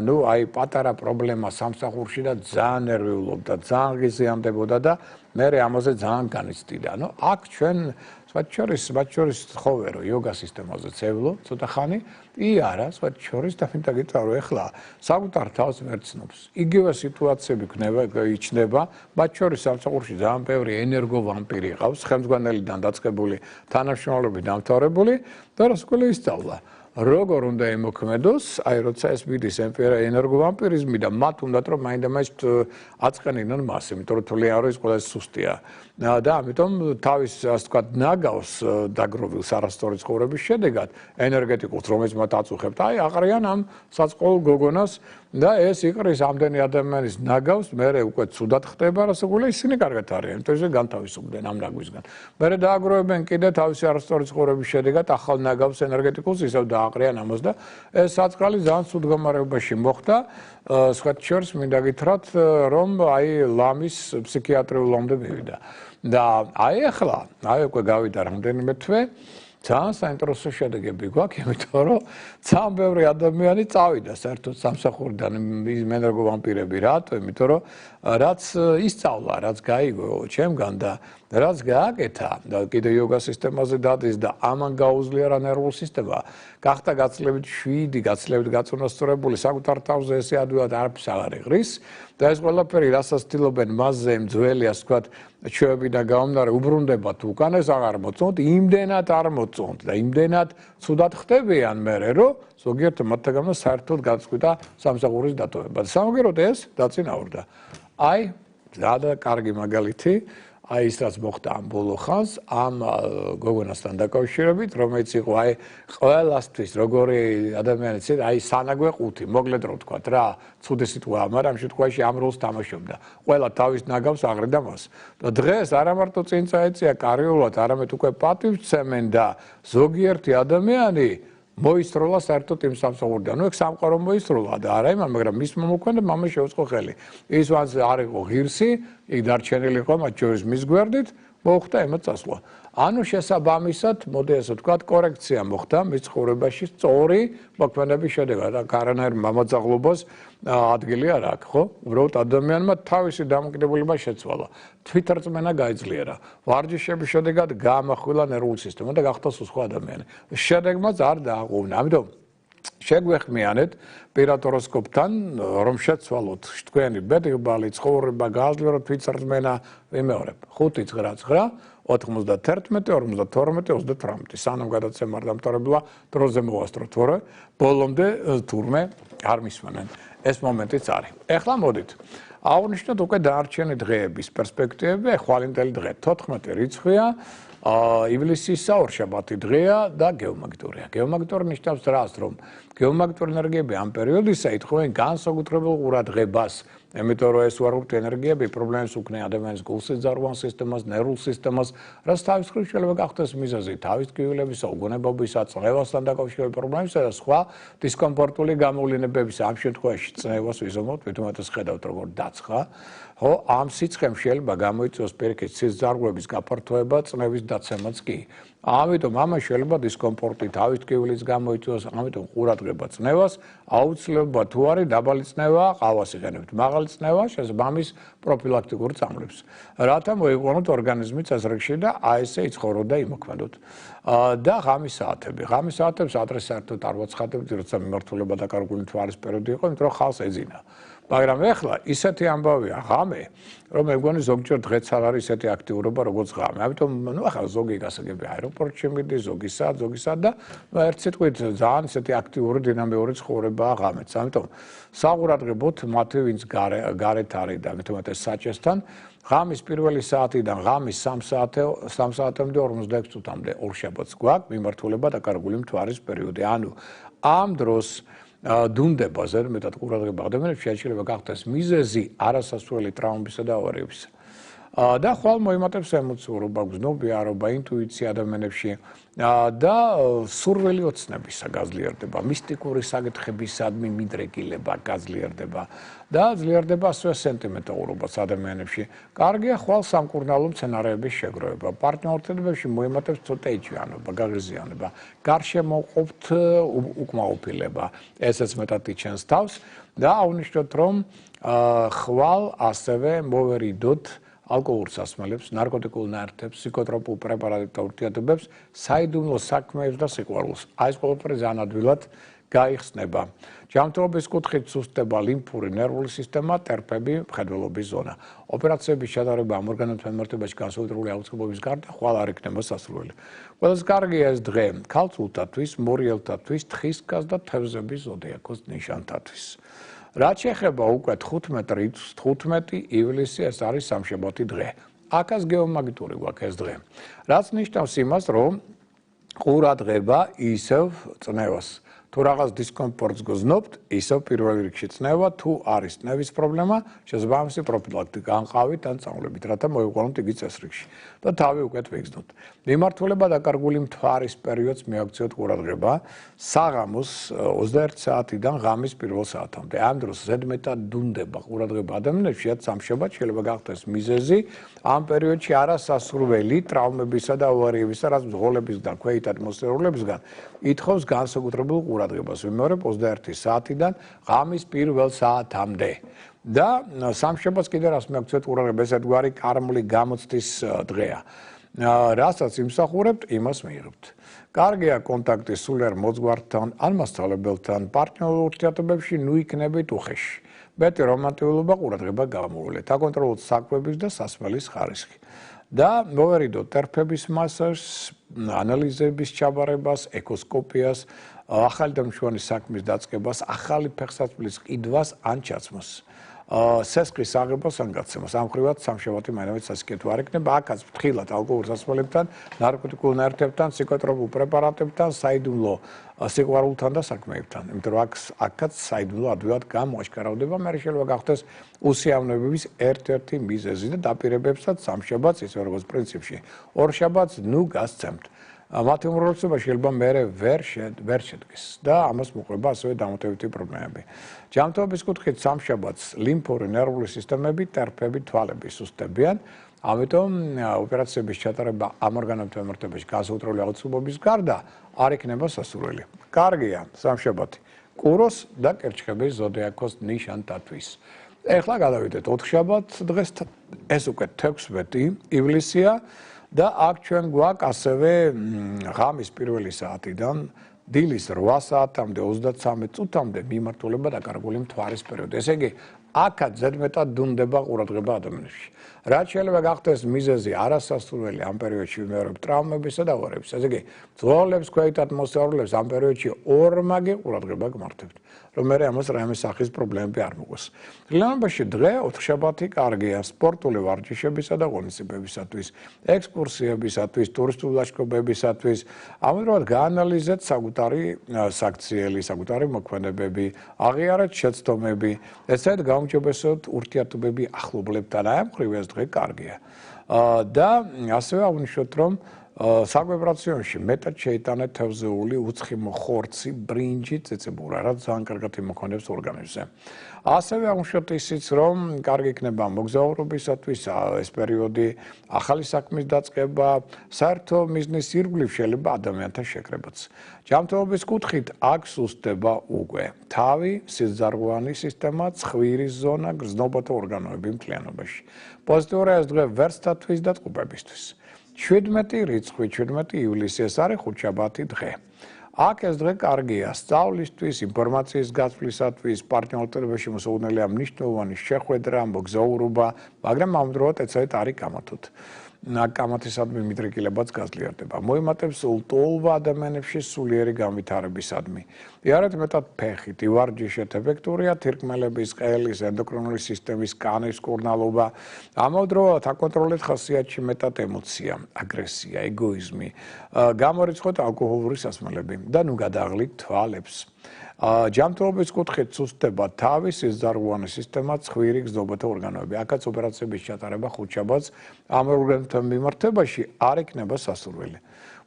ну, აი პატარა პრობლემა სამსახურში და ძალიან ნერვიულობდა, ძალიან ღიზიანდებოდა და მე ამაზე ძალიან განიცდიდა. ანუ აქ ჩვენ მათ შორის ხოვე რომ იოგა სისტემაზე ცევლო ცოტა ხანი, არა, მათ შორის და მინდა გითხრა რომ ეხლა საკუთარ თავს მერცნობს. იგივე სიტუაციები იჩნება, მათ შორის სამსახურში ძალიან ბევრი ენერგო ვამპირი ყავს, ხელმძღვანელიდან დაწყებული, თანამშრომლობით დამთავრებული და რას ყველა ისწავლა. როგორ უნდა იმოქმედოს, აი როცა ეს მიდის ენერგო ვამპირიზმი და მათ უნდათ რომ მაინდა-მაინც აწყენინონ მას, იმიტომ რომ თვლიან რომ ეს ყველა სუსტია. და ამიტომ თავის ასე ვთქვათ ნაგავს დაგროვილ არასწორი ცხოვრების შედეგად ენერგეტიკულს რომელიც მათ აწუხებთ, აი აყრიან ამ საწყოულ გოგონას და ეს იყრის ამდენი ადამიანის ნაგავს, მერე უკვე ცუდად ხდება, რასაკვირველია ისინი კარგად არიან, იმიტომ რომ განთავისუფლდნენ ამ ნაგვისგან. მერე დააგროვებენ კიდე თავისი არასწორი ცხოვრების შედეგად ახალ ნაგავს ენერგეტიკულს ისევ დააყრიან ამას და ეს საწყალი ძალიან ცუდ გამარებაში მოხდა. სხვათა შორის მინდა გითხრათ, რომ აი ლამის ფსიქიატრიულ ომამდე მივიდა. და აი ახლა, აი უკვე გავიდა რამდენიმე თვე, ძალიან საინტერესო შედეგები გვაქვს, იმიტომ რომ ძალიან ბევრი ადამიანი წავიდა საერთოდ სამსახურიდან ენერგო ვამპირები, რატო? იმიტომ რომ რაც ისწავლა, რაც გაიგო ჩემგან და რაც გააკეთა და კიდე იოგა სისტემაზე დადის და ამან გაუძლიერა ნერვულ სისტემა, გახდა გაცილებით შვიდი, გაცილებით გაწონასწორებული, საკუთარ თავზე ესე ადვილად არაფერს აღარ იღრის და ეს ყველაფერი, რასაც ცდილობენ მასზე ძველი, ასე ვთქვათ, ჩვევებიდან გამომდინარე, უბრუნდებათ უკან, ეს აღარ მოწონთ, იმდენად არ მოწონთ და იმდენად ცუდად ხდებიან მერე, რომ ზოგიერთ მათგანმა საერთოდ გაწყვიტა სამსახურის დატოვება. სამაგეროდ ეს დაწინაურდა. აი, ზადა კარგი მაგალითი, აი ის რაც მოხდა ამ ბოლო ხანს, ამ გოგონასთან დაკავშირებით, რომელიც იყო აი ყველასთვის როგორი ადამიანიც, აი სანაგვე ყუთი, მოკლედ რო ვთქვა რა, ცუდი სიტყვაა, მაგრამ ამ შემთხვევაში ამ როლს თამაშობდა. ყველა თავის ნაგავს აღრდა მას. და დღეს არა მარტო წინ წაეწია კარიულად, არამედ უკვე პატივს სცემენ და ზოგიერთი ადამიანი მოისროლა საერთოდ იმ სამსახურიდან. ნუ ეგ სამყარო მოისროლა და არა იმან, მაგრამ მის მომოქმედებ მამა შეუწყო ხელი. ის ვანს არ იყო ღირსი, იქ დარჩენილი იყო მათ შორის მის გვერდით, მოხდა ემოთ წასვლა. ანუ შესაბამისად, მოდი ასე ვთქვათ, კორექცია მოხდა მის ცხოვრებაში სწორი მოქმედების შედეგად. და არანაირ მამაძაღლობას ადგილი არ აქვს, ხო? უბრალოდ ადამიანმა თავისი დამოკიდებულება შეცვალა. თვითრწმენა გაიძლიერა. ვარჯიშების შედეგად გაამახვილა ნერვული სისტემა და გახდა სხვა ადამიანი. შედეგმაც არ დააყოვნა. ამიტომ შეგვეხმიანეთ პირად ჰოროსკოპთან, რომ შეცვალოთ თქვენი ბედიღბალი ცხოვრება, გააძლიეროთ თვითრწმენა, ვიმეორებ. 599 91 42 38. სანამ გადაცემა არ დამთავრებულა, დროზე მოვასწროთ, თორე ბოლომდე თურმე არ მისმენენ. ეს მომენტიც არის. ეხლა მოდით. აღნიშნოთ უკვე დანარჩენი დღეების პერსპექტივები, ხვალინდელი დღე 14 რიცხვია, ივლისის ორშაბათი დღეა და გეომაგნიტურია. გეომაგნიტური ნიშნავს რას, რომ გეომაგნიტური ენერგიები ამ პერიოდისა ითხოვენ განსაკუთრებულ ყურადღებას. Იმიტომ რომ ეს უარყოფითი ენერგიები პრობლემებს უქმნიან ადამიანის გულსიძარღვან სისტემას, ნერვულ სისტემას, რაც თავის მხრივ შეიძლება გახდეს მიზეზი თავის ტკივილებისა, უგონებობისა, წნევასთან დაკავშირებული პრობლემებისა და სხვა დისკომფორტული გამოვლინებების. ამ შემთხვევაში წნევას ვიზომოთ, თვითონაც ხედავთ როგორ დაცხა. ხო, ამ სიცხემ შეიძლება გამოიწვიოს პირიქით სისხლძარღვების გაფართოება, წნევის დაცემაც კი. ამიტომ ამას შეიძლება დისკომფორტი თავის ტკივილის გამოიწვიოს, ამიტომ ყურადღება წნევას, აუცილებლად თუ არის დაბალი წნევა, ყავას იღენებთ. მაღალი წნევა შესაბამის პროფილაქტიკურ წამლებს. რათა მოიყვანოთ ორგანიზმი წესრიგში და აი ესე იცხოვროთ და იმოქმედოთ. და ღამის საათები. ღამის საათებს ადრე საერთოდ არ ვაცხადებთ, როცა მიმართულება დაკარგული თვალის პერიოდი იყო, იმიტომ რომ ხალხს ეძინა. მაგრამ ეხლა ისეთი ამბავია ღამე, რომ მე მგონი ზოგჯერ დღეც არ არის ისეთი აქტიურობა როგორც ღამე. ამიტომ ნუ ახლა ზოგი გასაგები აეროპორტში მიდის, ზოგისად და ნუ ერთ სიტყვით ძალიან ისეთი აქტიური დინამიური ცხოვრებაა ღამეც. ამიტომ საყურადღებოთ მათი ვინც გარეთ არის და მithumetes საჭესთან ღამის პირველი საათიდან ღამის 3 საათამდე 46 წუთამდე ორშაბათს გვაქვს მიმართულება დაკარგული მთვარის პერიოდი. ანუ ამ დროს დუნდება ზედმეტად ყურადღება ადამიანებს შეიძლება გახდეს მიზეზი არასასურველი ტრავმებისა და ავარიებისა. და ხვალ მოიმატებს ემოციურობა, გზნობიარობა, ინტუიცია ადამიანებში და სურვილი ოცნებისა გაძლიერდება, მისტიკური საკითხებისადმი მიდრეკილება გაძლიერდება და ძლიერდება ასევე სენტიმენტალურობაც ადამიანებში. კარგია ხვალ სამკურნალო მცენარეების შეგროვება, პარტნიორთებებში მოიმატებს ცოტა იჭიანობა, გაღიზიანება, გარშემო ყოფთ უკმაყოფილება, ესეც მეტად იჩენს თავს და აღნიშნოთ რომ ხვალ ასევე მოვერიდოთ ალკოჰოლურ სასმელებს, ნარკოტიკულ ნაერთებს, ფსიქოტროპულ პრეპარატებს და ურთიერთობებს, საიდუმლო საქმეებს და სიყვარულს. აი ეს ყველაფერი ძალიან ადვილად გაიხსნება. ჯანმრთელობის კუთხით სუსტდება ლიმფური ნერვული სისტემა, ტერპები, მხედველობის ზონა. ოპერაციების ჩატარება ამ ორგანოების მიმართებაში განსაკუთრებული აუცილებლობის გარდა ხვალ არ იქნება სასურველი. ყველაზე კარგია ეს დღე ქალწულთათვის, მორიელთათვის, თხისკას და თევზების ზოდიაქოს ნიშანთათვის. რაც შეეხება უკვე 15 ივლისი ეს არის სამშაბათი დღე. აქაც გეომაგნიტური გვაქვს ეს დღე. რაც ნიშნავს იმას, რომ ყურადღება ისევ წნევას. თუ რაღაც დისკომფორტს გზნობთ, ისევ პირველ რიგში წნევა, თუ არის წნევის პრობლემა, შესაბამისი პროფილაქტიკა ან ყავით ან წამლებით, რათა მოიყვანოთ იგი წესრიგში და თავი უკეთ ვიგრძნოთ. მიმართულება დაკარგული მთვარის პერიოდს მიაქციოთ ყურადღება საღამოს 21 საათიდან ღამის 1 საათამდე. ამ დროს ზედმეტად დუნდება ყურადღება ადამიანებში, რაც სამშაბათს შეიძლება გახდეს მიზეზი ამ პერიოდში არასასურველი ტრავმებისა და ავარიებისა, რაც მძღოლებისგან, ქვეით ატმოსფერულებისგან ითხოვს განსაკუთრებულ ყურადღებას. ყურადღებას ვიმეორებ 21 საათიდან ღამის პირველ საათამდე. და სამშაბათს კიდე რას მოგცეთ ყურადღებას ესეთგვარი კარმული გამოცდის დღეა. რასაც იმსახურებთ, იმას მიიღებთ. კარგია კონტაქტი სულიერ მოძღვართან ან მასწავლებელთან, პარტნიორულ ურთიერთობებში ნუ იქნებით უხეში. მეტი რომანტიულობა ყურადღება გამოვულეთ, აკონტროლოთ საკვების და სასმელის ხარისხი. და მოვერიდოთ ტერფების მასაჟს, ანალიზების ჩაბარებას, ეკოსკოპიას, ახალი და მშვენი საქმის დაწყებას, ახალი ფეხსაცმლის ყიდვას ან ჩაცმას. სესხის აღებას ან გაცემას. ამ ხრივად სამშაბათი მაინც სასიკეთო არ იქნება. აქაც ფრთხილად ალკოჰოლურ სასმელებთან, ნარკოტიკულ ნაერთებთან, ფსიქოტროპულ პრეპარატებთან, საიდუმლო სიყვარულთან და საქმეებთან. იმიტომ რომ აქაც საიდუმლო ადვილად გამოაშკარავდება, მე შეიძლება გახდეს უსიამოვნებების ერთ-ერთი მიზეზი და დაპირებებსაც სამშაბათს ისე როგორც პრინციპში ორ შაბათს ნუ გასცემთ. მათი უმრავლესობა შეიძლება მერე ვერ შედგეს და ამას მოყვება ასევე დამატებითი პრობლემები. ჯანმრთელობის კუთხით სამშაბათს ლიმფური ნერვული სისტემები, ტერფები, თვალები სუსტებიან, ამიტომ ოპერაციების ჩატარება ამ ორგანოებთან მიმართებაში განსაკუთრებული აუცილებლობის გარდა არ იქნება სასურველი. კარგია სამშაბათი კუროს და კერჩხების ზოდიაქოს ნიშანთათვის. ეხლა გადავიდეთ 4 შაბათს დღეს ეს უკვე 16 ივლისია. და აქ ჩვენ გვაქვს ასევე ღამის პირველი საათიდან დილის 8 საათამდე 33 წუთამდე მიმართულება დაკარგული მთვარის პერიოდი. ესე იგი, აქაც ზედმეტად დუნდება ყურადღება ადამიანებში. რაც შეიძლება გახდეს მიზეზი არასასურველი ამ პერიოდში ვიმეორებ ტრავმებისა და ღორების. ესე იგი, ძღოლებს, ქვეითად მოსწავლეებს ამ პერიოდში ორმაგი ყურადღება გმართებთ. რომ მე ამას რაიმე სახის პრობლემები არ მოგვეს. realობაში დღე 4 შაბათი კარგია სპორტული ვარჯიშებისა და ღონისძიებებისათვის, ექსკურსიებისათვის, ტურისტულ ლაშქრობებისათვის. ამავდროულად გაანალიზეთ საკუთარი საქციელი, საკუთარი მოქმედებები, აღიარეთ შეცდომები, ესეთ გაუმჯობესოთ ურთიერთობები ახლობლებთან. აი ამ ხრივ ეს დღე კარგია. და ასევე აღნიშნოთ, რომ საკვებრაციონში მეტად შეიტანეთ თევზეული, უცხიმო ხორცი, ბრინჯი, წიწიბურა, რაც ძალიან კარგად იმოქმედებს ორგანიზმზე. ასევე აღნიშნოთ ისიც, რომ კარგი იქნება მოგზაურობისათვის ეს პერიოდი, ახალი საქმის დაწყება, საერთო მიზნის ირგვლივ შეიძლება ადამიანთან შეკრებაც. ჯანმრთელობის კუთხით აქ სუსტდება უკვე თავი, სიზარღვანი სისტემა, ცხვირის ზონა, გრძნობათა ორგანოები მთლიანობაში. პოზიტიური ეს დღე ვერსთათვის და წყუბებისთვის. 17 რიცხვი 17 ივლისი ეს არის ხუთშაბათი დღე. აქ ეს დღე კარგია სწავლისთვის, ინფორმაციის გაცვლისათვის, პარტნიორობაში მოსაუბრელია მნიშვნელოვანი შეხვედრა, მოგზაურობა, მაგრამ ამავდროულად ეცადეთ არის კამათოთ. კამათისადმი მიდრეკილებაც გაძლიერდება. მოიმატებს ლტოლვა ადამიანებში სულიერი განვითარებისადმი. იარეთ მეტად ფეხით, ივარჯიშეთ, ეფექტურია თირკმელების, ყელის, ენდოკრინული სისტემის, კანის კურნალობა. ამავდროულად აკონტროლეთ ხასიათში მეტად ემოცია, აგრესია, ეგოიზმი. გამორიცხოთ ალკოჰოლური სასმელები და ნუ გადაღლით თვალებს. ჯანმრთელობის კუთხით სუსტდება თავი, სიზარღვანი სისტემა, ცხვირი, გრძნობათა ორგანოები. აქაც ოპერაციების ჩატარება ხუთშაბათს ამ ორგანოებთან მიმართებაში არ იქნება სასურველი.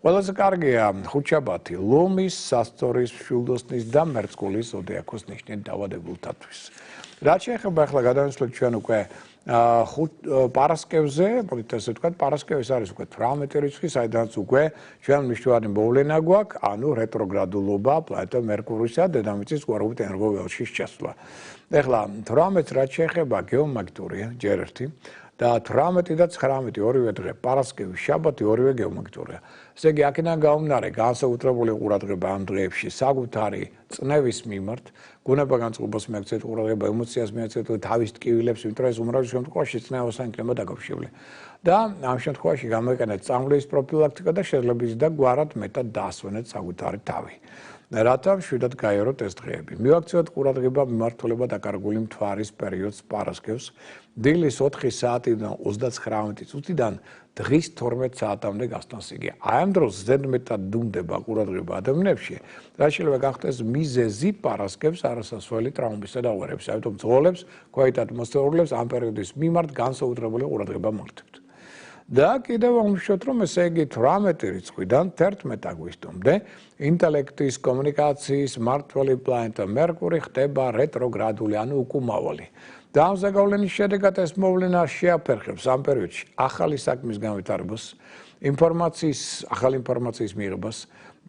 ყველაზე კარგია ხუთშაბათი ლომის, სასწორის, შვილდოსნის და მერწყულის ზოდიაქოს ნიშნით დაავადებულთათვის. რაც შეეხება ახლა გადავისვლით ჩვენ უკვე პარასკევზე, მოდით ესე ვთქვათ, პარასკევის არის უკვე 18 რიცხვი, საიდანაც უკვე ჩვენ მნიშვნელოვანი მოვლენა გვაქვს, ანუ რეტროგრადულობა პლანეტა მერკურისა დედამიწის უარყოფით ენერგოველშის ჩასვლა. ეხლა 18 რაც შეეხება გეომაგნიტურია, ჯერ ერთი და 18 და 19 ორივე დღე, პარასკევი, შაბათი ორივე გეომაგნიტურია. ესე იგი, აქედან გამომდინარე, განსაკუთრებული ყურადღება ამ დღეებში საკუთარი წნევის მიმართ, გულებაგანწყობას მიაქცეთ ყურადღება, ემოციას მიაქცეთ თავის ტკივილებს, იმიტომ რომ ეს უმრავლეს შემთხვევაში წნევასთან იქნება დაკავშირებული. და ამ შემთხვევაში გამოიყენეთ წამვლის პროფილაქტიკა და შეიძლება და გვარად მეტად დაასვენეთ საკუთარი თავი. რათა მშვიდად გაიაროთ ეს დღეები. მივაქციოთ ყურადღება მიმართულება დაკარგული მთვარის პერიოდს პარასკევს, დილის 4 საათიდან 39 წუთიდან დღის 12 საათამდე გასტანს იგი. აი ამ დროს ზედმეტად დუნდება ყურადღება ადამიანებში, რაც შეიძლება გახდეს მიზეზი პარასკევს არასასვლელი ტრავმებისა და ღორების. ამიტომ ძღოლებს, ქვეითად მოსწავლეებს ამ პერიოდის მიმართ განსაკუთრებული ყურადღება მართებთ. და კიდევ აღნიშნოთ, რომ ესე იგი 18 რიცხვიდან 11 აგვისტომდე ინტელექტის, კომუნიკაციის, მმართველი პლანეტა მერკური ხდება რეტროგრადული, ანუ უკუმავალი. და ამ ზეგავლენის შედეგად ეს მოვლენა შეაფერხებს ამ პერიოდში ახალი საქმის განვითარებას, ახალი ინფორმაციის მიღებას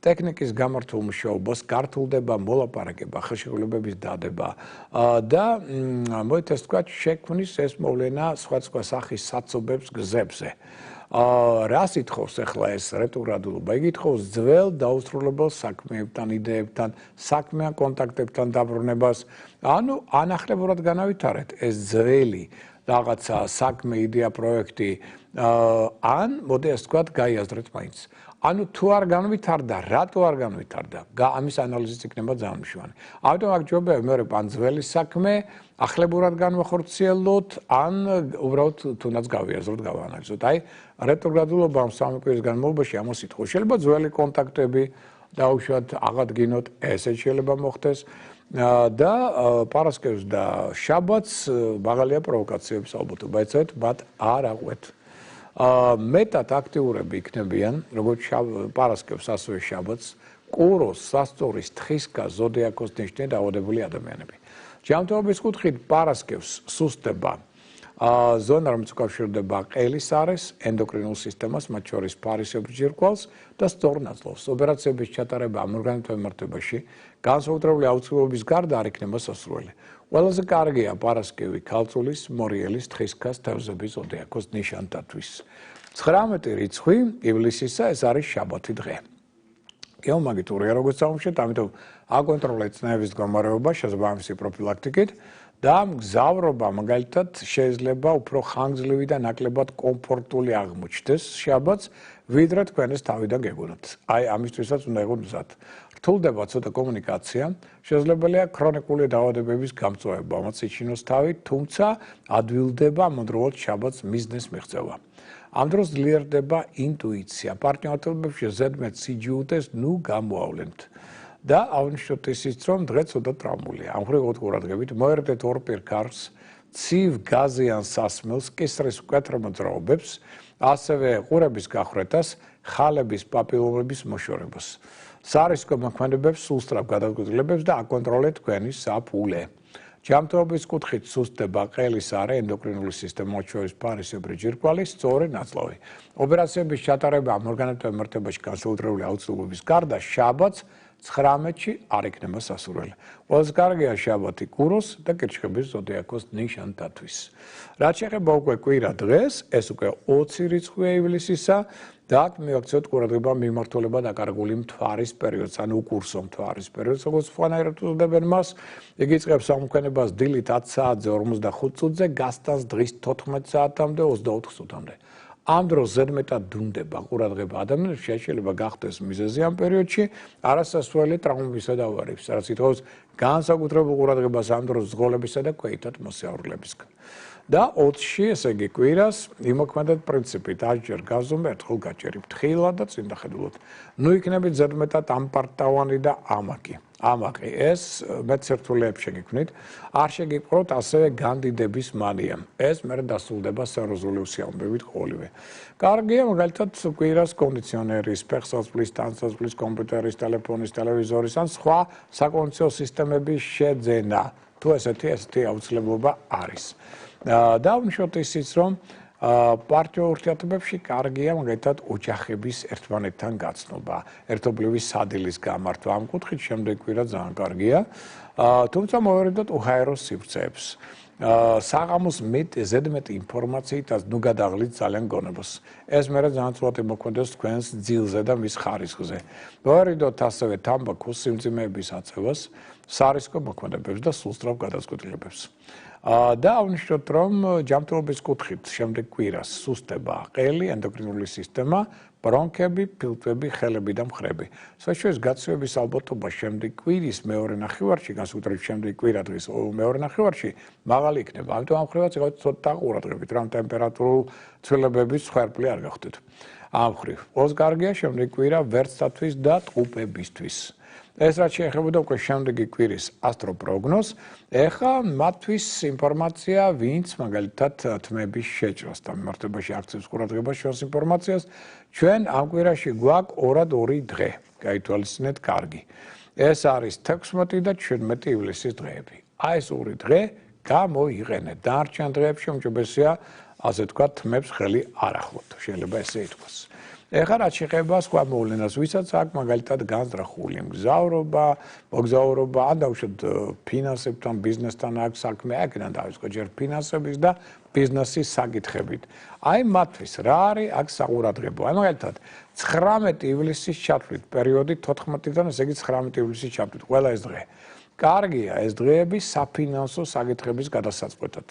ტექნიკის გამართულ მუშაობას, გართულდება მოლაპარაკება, ხელშეკრულებების დადება და მოით ასე ვთქვათ, შექმნის ეს მოვლენა სხვადასხვა სახის საცობებს გზებზე. რას ითხოვს ახლა ეს რეტროგრადულობა? იგი ითხოვს ძველ დაუსრულებელ საქმეებთან, იდეებთან, საქმიან კონტაქტებთან დაბრუნებას. ანუ ანახლებურად განავითარეთ ეს ძველი რაღაცა საქმე, იდეა, პროექტი, ან მოდი ასე ვთქვათ, გაიაზრეთ მაინც. ანუ თუ არ განვითარდა, რატო არ განვითარდა? ამის ანალიზიც იქნება ძალიან მნიშვნელოვანი. ამიტომ აქ ჯობია მეორე ან ძველი საქმე ახლებურად განვახორციელოთ, ან უბრალოდ თუნდაც გავიაზროთ, გავაანალიზოთ. აი, რეტროგრადულობა ამ 3 კვირის განმავლობაში ამას ითხოვს. შეიძლება ძველი კონტაქტები დაუშვათ, აღადგინოთ, ესეც შეიძლება მოხდეს. და პარასკევს და შაბათს მაღალია პროვოკაციების ალბათობა, ეცეთ, მათ არ აღვეთ. მეტად აქტიურები იქნებიან, როგორც პარასკევს, ასევე შაბათს, კუროს, სასწორის, თხისკა, ზოდიაქოს ნიშნით დაავადებული ადამიანები. ჯანმრთელობის კუთხით პარასკევს სუსტდება ზონა, რომელიც უკავშირდება ყელის არეს, ენდოკრინულ სისტემას, მათ შორის ფარისებრ ჯირკვალს და სწორ ნაწლავს. ოპერაციების ჩატარება ამ ორგანოთა მიმართებაში განსაკუთრებული აუცილებლობის გარდა არ იქნება სასურველი. ყველაზე კარგია პარასკევი ქალწულის, მორიელის, თხისკას, თევზების, ზოდიაქოს ნიშანთათვის. 19 რიცხვი ივლისისა, ეს არის შაბათი დღე. გეომაგნიტურია როგორც აღმოჩნდეთ, ამიტომ აკონტროლეთ წნევის მდგომარეობა შესაბამისი პროფილაქტიკით და მგზავრობა მაგალითად შეიძლება უფრო ხანგრძლივი და ნაკლებად კომფორტული აღმოჩნდეს შაბათს, ვიდრე თქვენს თავიდან გეგონოთ. აი, ამისთვისაც უნდა იყოთ მზად. რთულდება ცოტა კომუნიკაცია, შესაძლებელია ქრონიკული დაავადებების გამწვავება, ამაც იჩინოს თავი, თუმცა ადვილდება ამავდროულად შაბათს მიზნეს მიღწევა. ამ დროს ძლიერდება ინტუიცია, პარტნიორთმობებში ზედმეტ სიჯულდეს, ნუ გამოავლენთ. და აღნიშნოთ ისიც, რომ დღე ცოტა ტრამულია. ამ ხრივ ყურადღებით მოერდეთ ორ პირქარს, ცივ გაზიან სასმელს, კისრის მკვეთრ-მოძრაობებს, ასევე ყურების გახრეტას, ხალების პაპილომების მოშორებას. სარისკო მოქმედებებს, სულსწრაფ გადაწყვეტილებებს და აკონტროლეთ თქვენი საფულე. ჯანმრთელობის კუთხით სუსტდება ყელის არე, ენდოკრინული სისტემა, მათ შორის ფარისებრი ჯირკვალი, სწორი ნაწლავი. ოპერაციების ჩატარება ამ ორგანოთა მიმართებაში განსაკუთრებული აუცილებლობის გარდა შაბათს 19-ში არ იქნება სასურველი. ყველაზე კარგია შაბათი კუროს და კირჩხების ზოდიაქოს ნიშანთათვის. რაც შეეხება უკვე კვირა დღეს, ეს უკვე 20 რიცხვია ივლისისა და აქ მივაქციოთ ყურადღება მიმართულება დაკარგული მთვარის პერიოდს, ანუ უკურსო მთვარის პერიოდს, როგორც სხვანაირად უწოდებენ მას. იგი იწყებს ამოქმედებას დილით 10 საათზე 45 წუთზე, გასტანს დღის 14 საათამდე 24 წუთამდე. ამ დროს ზედმეტად დუნდება ყურადღება ადამიანებს, შეიძლება გახდეს მიზეზი ამ პერიოდში, არასასურველი ტრაუმებისა და ავარიების, რაც ითხოვს განსაკუთრებულ ყურადღებას ამ დროს ზღოლებისა და ქვეითად მოსიარულეებისგან. და 20-ში, ესე იგი კვირას, იმოქმედეთ პრინციპით, ასჯერ გაზომე, ერთხელ გაჭერი, ფრთხილად და წინდახედულად. ნუ იქნებით ზედმეტად ამპარტავანი და ამაკი. ამაყი ეს მეცერთულეებს შეგიქმნით, არ შეგიყვროთ ასევე განდიდების მანია. ეს მერე დასრულდება სერიოზული უსიამოვნებით ყოველივე. კარგია მაგალითად კვირას კონდიციონერის, ფეხსაცმლის, ტანსაცმლის, კომპიუტერის, ტელეფონის, ტელევიზორის ან სხვა საკონდიციონო სისტემების შეძენა. თუ ესეთი აუცილებლობა არის. და აღნიშნოთ ისიც, რომ პარტნიორ ურთიერთობებში კარგია მაგალითად ოჯახების ერთმანეთთან გაცნობა, ერთობლივი სადილის გამართვა. ამ კუთხით შემდეგ კვირა ძალიან კარგია. თუმცა მოვერიდოთ უჰაერო სივრცეებს. საღამოს ზედმეტი ინფორმაციით ნუ გადაღლით ძალიან გონებას. ეს მერე ძალიან ცუდად მოქმედებს თქვენს ძილზე და მის ხარისხზე. მოვერიდოთ ასევე თამბაქოს სიმძიმეების აწევას, სარისკო მოქმედებებს და სულსწრაფ გადაწყვეტილებებს. და აღნიშნოთ, რომ ჯანმრთელობის კუთხით შემდეგ კვირას სუსტდება ყელი, ენდოკრინული სისტემა, ბრონქები, ფილტვები, ხელები და მხრები. საერთოდ გაცივების ალბათობა შემდეგ კვირის მეორე ნახევარში, განსაკუთრებით შემდეგ კვირა დღის მეორე ნახევარში, მაღალი იქნება. ამიტომ ამ ხრივაც იყავით ცოტა ყურადღებით, რომ ტემპერატურულ ცვლილებების ხერხი არ გახდეთ. ამ ხრივ. ყველაზე კარგია შემდეგ კვირა ვერცხლისთვის და ტყუპებისთვის. ეს რაც შეეხებოდა უკვე შემდეგი კვირის ასტროპროგნოზს, ეხლა მათთვის ინფორმაცია, ვინც მაგალითად თმების შეჭრასთან მიმართებაში აქცევს ყურადღებას შორს ინფორმაციას, ჩვენ ამ კვირაში გვაქვს 2 დღე, გაითვალისწინეთ კარგი. ეს არის 16 და 17 ივლისის დღეები. აი ეს 2 დღე გამოიყენეთ. დარჩენ დღეებში უმჯობესია, ასე ვთქვათ, თმებს ხელი არ ახლოთ, შეიძლება ესე ითქვას. ეხლა რაც შეეხება სხვა მოვლენას, ვისაც აქვს მაგალითად განზრახული მგზავრობა, მოგზაურობა, ან დაუშვათ ფინანსებთან, ბიზნესთან აქვს საქმე, აქედან დავიწყო ჯერ ფინანსების და ბიზნესის საკითხებით. აი მათთვის რა არის აქ საყურადღებო? აი მაგალითად 19 ივლისის ჩათვლით, პერიოდი 14-დან, ესე იგი 19 ივლისის ჩათვლით, ყველა ეს დღე. კარგია ეს დღეები საფინანსო საკითხების გადასაწყვეტად.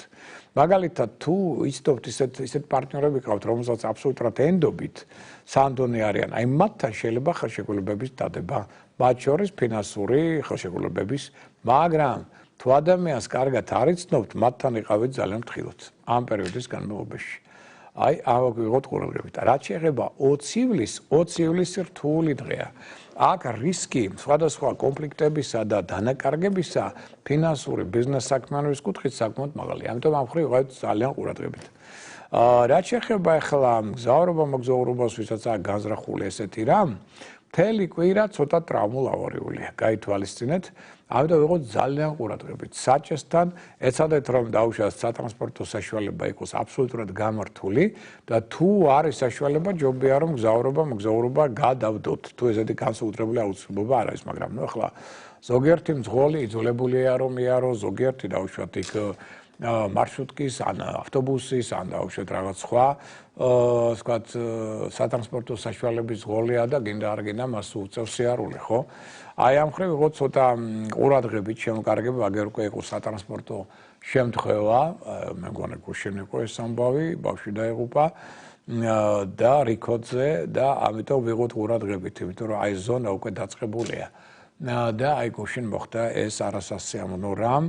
მაგალითად, თუ იცნობთ ისეთ პარტნიორები ყავთ, რომელსაც აბსოლუტურად ენდობით, სანდონე არიან, აი მათთან შეიძლება ხელშეკრულებების დადება, მათ შორის ფინანსური ხელშეკრულებების, მაგრამ თუ ადამიანს კარგად არ იცნობთ, მათთან იყავით ძალიან ფრთხილად ამ პერიოდის განმავლობაში. აი, ამას ვიღოთ ყურადღებით. რაც შეეხება 20 ივლისი რთული დღეა. აქ რისკი სხვადასხვა კონფლიქტებისა და დანაკარგებისა ფინანსური ბიზნეს საქმიანობის კუთხით საკმაოდ მაღალია. ამიტომ ამ მხრივ ვიყავით ძალიან ყურადღებით. რაც შეეხება ახლა მგზავრობა, მოგზაურობას, ვისაც აქვს განზრახული ესეთი რამ, მთელი კვირა ცოტა ტრავმულავარიულია. გაითვალისწინეთ, ამიტომ ვიყოთ ძალიან ყურადღებით. საჭესთან ეცადეთ რომ დაუშვათ სატრანსპორტო საშუალება იყოს აბსოლუტურად გამართული და თუ არის საშუალება, ჯობია რომ მგზავრობა გადავდოთ. თუ ესეთი განსაკუთრებული აუცილებლობა არ არის, მაგრამ ნუ ახლა ზოგიერთი მძღოლი იძულებულია რომ მიარო, ზოგიერთი დაუშვათ იქ მარშრუტკის ან ავტობუსის ან დაუშვათ რაღაც სხვა ვთქვათ სატრანსპორტო საშუალების ზღოლია და გინდა არ გინდა მას უწევს სიარული, ხო? აი ამ მხრივ ვიყოთ ცოტა ყურადღებით შემოკარგება, აგერ უკვე იყო სატრანსპორტო შემთხვევა, მე მგონი გუშინ იყო ეს ამბავი, ბავშვი დაიღუპა და რიქოდზე და ამიტომ ვიყოთ ყურადღებით, იმიტომ რომ აი ზონა უკვე დაწყებულია და აი გუშინ მოხდა ეს არასასიამოვნო რამ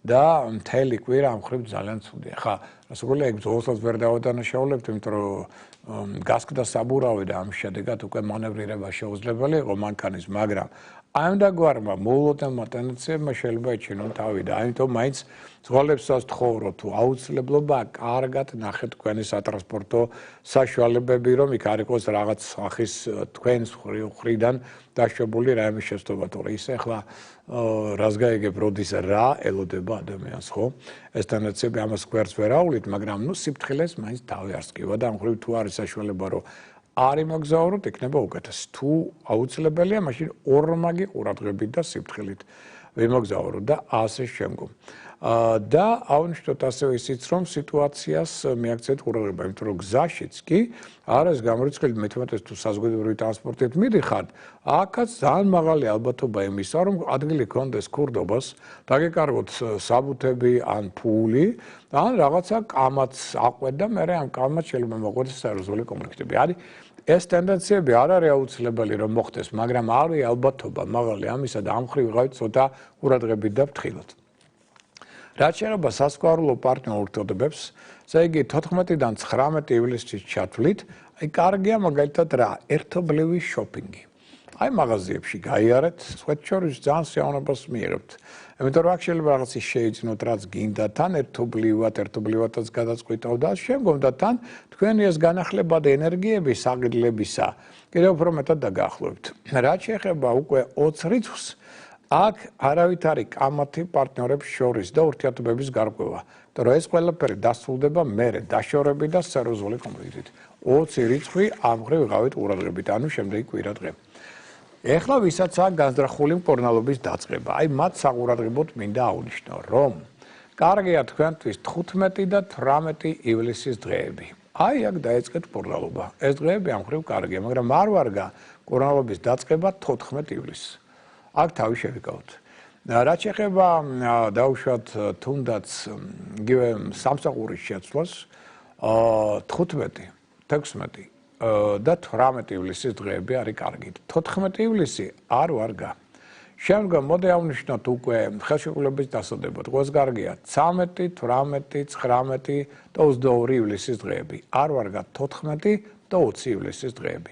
და მთელი კვირა ამ მხრივ ძალიან ცუდია. ხა, რასაკვირველია, ეგ ბრძოლასაც ვერ დავადანაშაულებთ, იმიტომ რომ გასკდა საბურავი და ამ შედეგად უკვე მანევრირება შეუძლებელი იყო მანქანის, მაგრამ ამ დაგვარმა მოულოდნელმა ტენდენციებმა შეიძლება ეჩინონ თავი და ამიტომ მაინც ზღოლებსაც თხოვრო თუ აუცილებლობა კარგად ნახეთ თქვენი სატრანსპორტო საშუალებები, რომ იქ არ იყოს რაღაც სახის თქვენს მხრიდან დაშვებული რაიმე შეცდომა, თორე ისე ახლა რას გაიგებ, როდის რა ელოდება ადამიანს, ხო? ეს ტენდენციები ამას გვერდს ვერ აუვლით, მაგრამ ნუ სიფრთხილეს მაინც თავი არ სკივა და ამ მხრივ თუ არის საშუალება, რომ არ იმოგზაუროთ, იქნება უკეთესი. თუ აუცილებელია, მაშინ ორმაგი ყურადღებით და სიფრთხილით ვიმოგზაუროთ და ასე შემდგომ. და აუნიშნოთ ასევე ისიც, რომ სიტუაციას მიაქცეთ ყურადღება, იმიტომ რომ გზაშიც კი არის გამორიცხული მეთმეტეს თუ საზოგადოებრივი ტრანსპორტით მიდიხართ, აქაც ძალიან მაღალი ალბათობა იმისა, რომ ადგილი გქონდეს ქურდობას, დაგეკარგოთ საბუთები ან ფული, ან რაღაცა კამაც აყვეთ და მე ამ კამაც შეიძლება მოყვდეს სერიოზული კონფლიქტები. არის ეს ტენდენციები არ არის აუცილებელი რომ მოხდეს, მაგრამ არის ალბათობა მაღალი ამისა და ამ მხრივ ვიყავით ცოტა ყურადღებით და ფრთხილად. რაც შეეხება სასქესო პარტნიორ ურთიერთობებს, ესე იგი 14-დან 19 ივლისის ჩათვლით, აი კარგია მაგალითად რა, ერთობლივი შოპინგი. აი მაღაზიებში გაიარეთ, სხვათაშორის ძალიან სიამოვნებას მიიღებთ. იმიტომ რომ აქ შეიძლება რაღაცის შეიძინოთ, რაც გინდა, თან ერთობლივადაც გადაწყვიტავ და შემდგომ და თან თქვენი ეს განახლება და ენერგიები საღირლებისა კიდევ უფრო მეტად დაგაახლოვებთ. რაც შეეხება უკვე 20 რიცხვს, აქ არავით არის კამათი პარტნიორებს შორის და ურთიერთობების გარკვევა. იმიტომ რომ ეს ყველაფერი დასრულდება მერე დაშორებით და სერიოზული კონფლიქტით. 20 რიცხვი ამ მხრივ ვიყავით ყურადღებით, ანუ შემდეგი კვირა დღე. ეხლა ვისაც აქვს განზრახული მკურნალობის დაწყება, აი მათ საყურადღებოდ მინდა აღვნიშნო, რომ კარგია თქვენთვის 15 და 18 ივლისის დღეები. აი აქ დაიწყეთ მკურნალობა. ეს დღეები ამ მხრივ კარგია, მაგრამ არ ვარგა მკურნალობის დაწყება 14 ივლისს. აქ თავი შევიკავოთ. რაც შეეხება დაუშვათ თუნდაც იგივე სამსახურის შეცვლას 15, 16 და 18 ივლისის დღეები არის კარგი. 14 ივლისი არ ვარგა. შემდგომ მოდი ავნიშნოთ უკვე ხელშეკრულების დასადებად. ყოველს კარგია 13, 18, 19 და 22 ივლისის დღეები. არ ვარგა 14 და 20 ივლისის დღეები.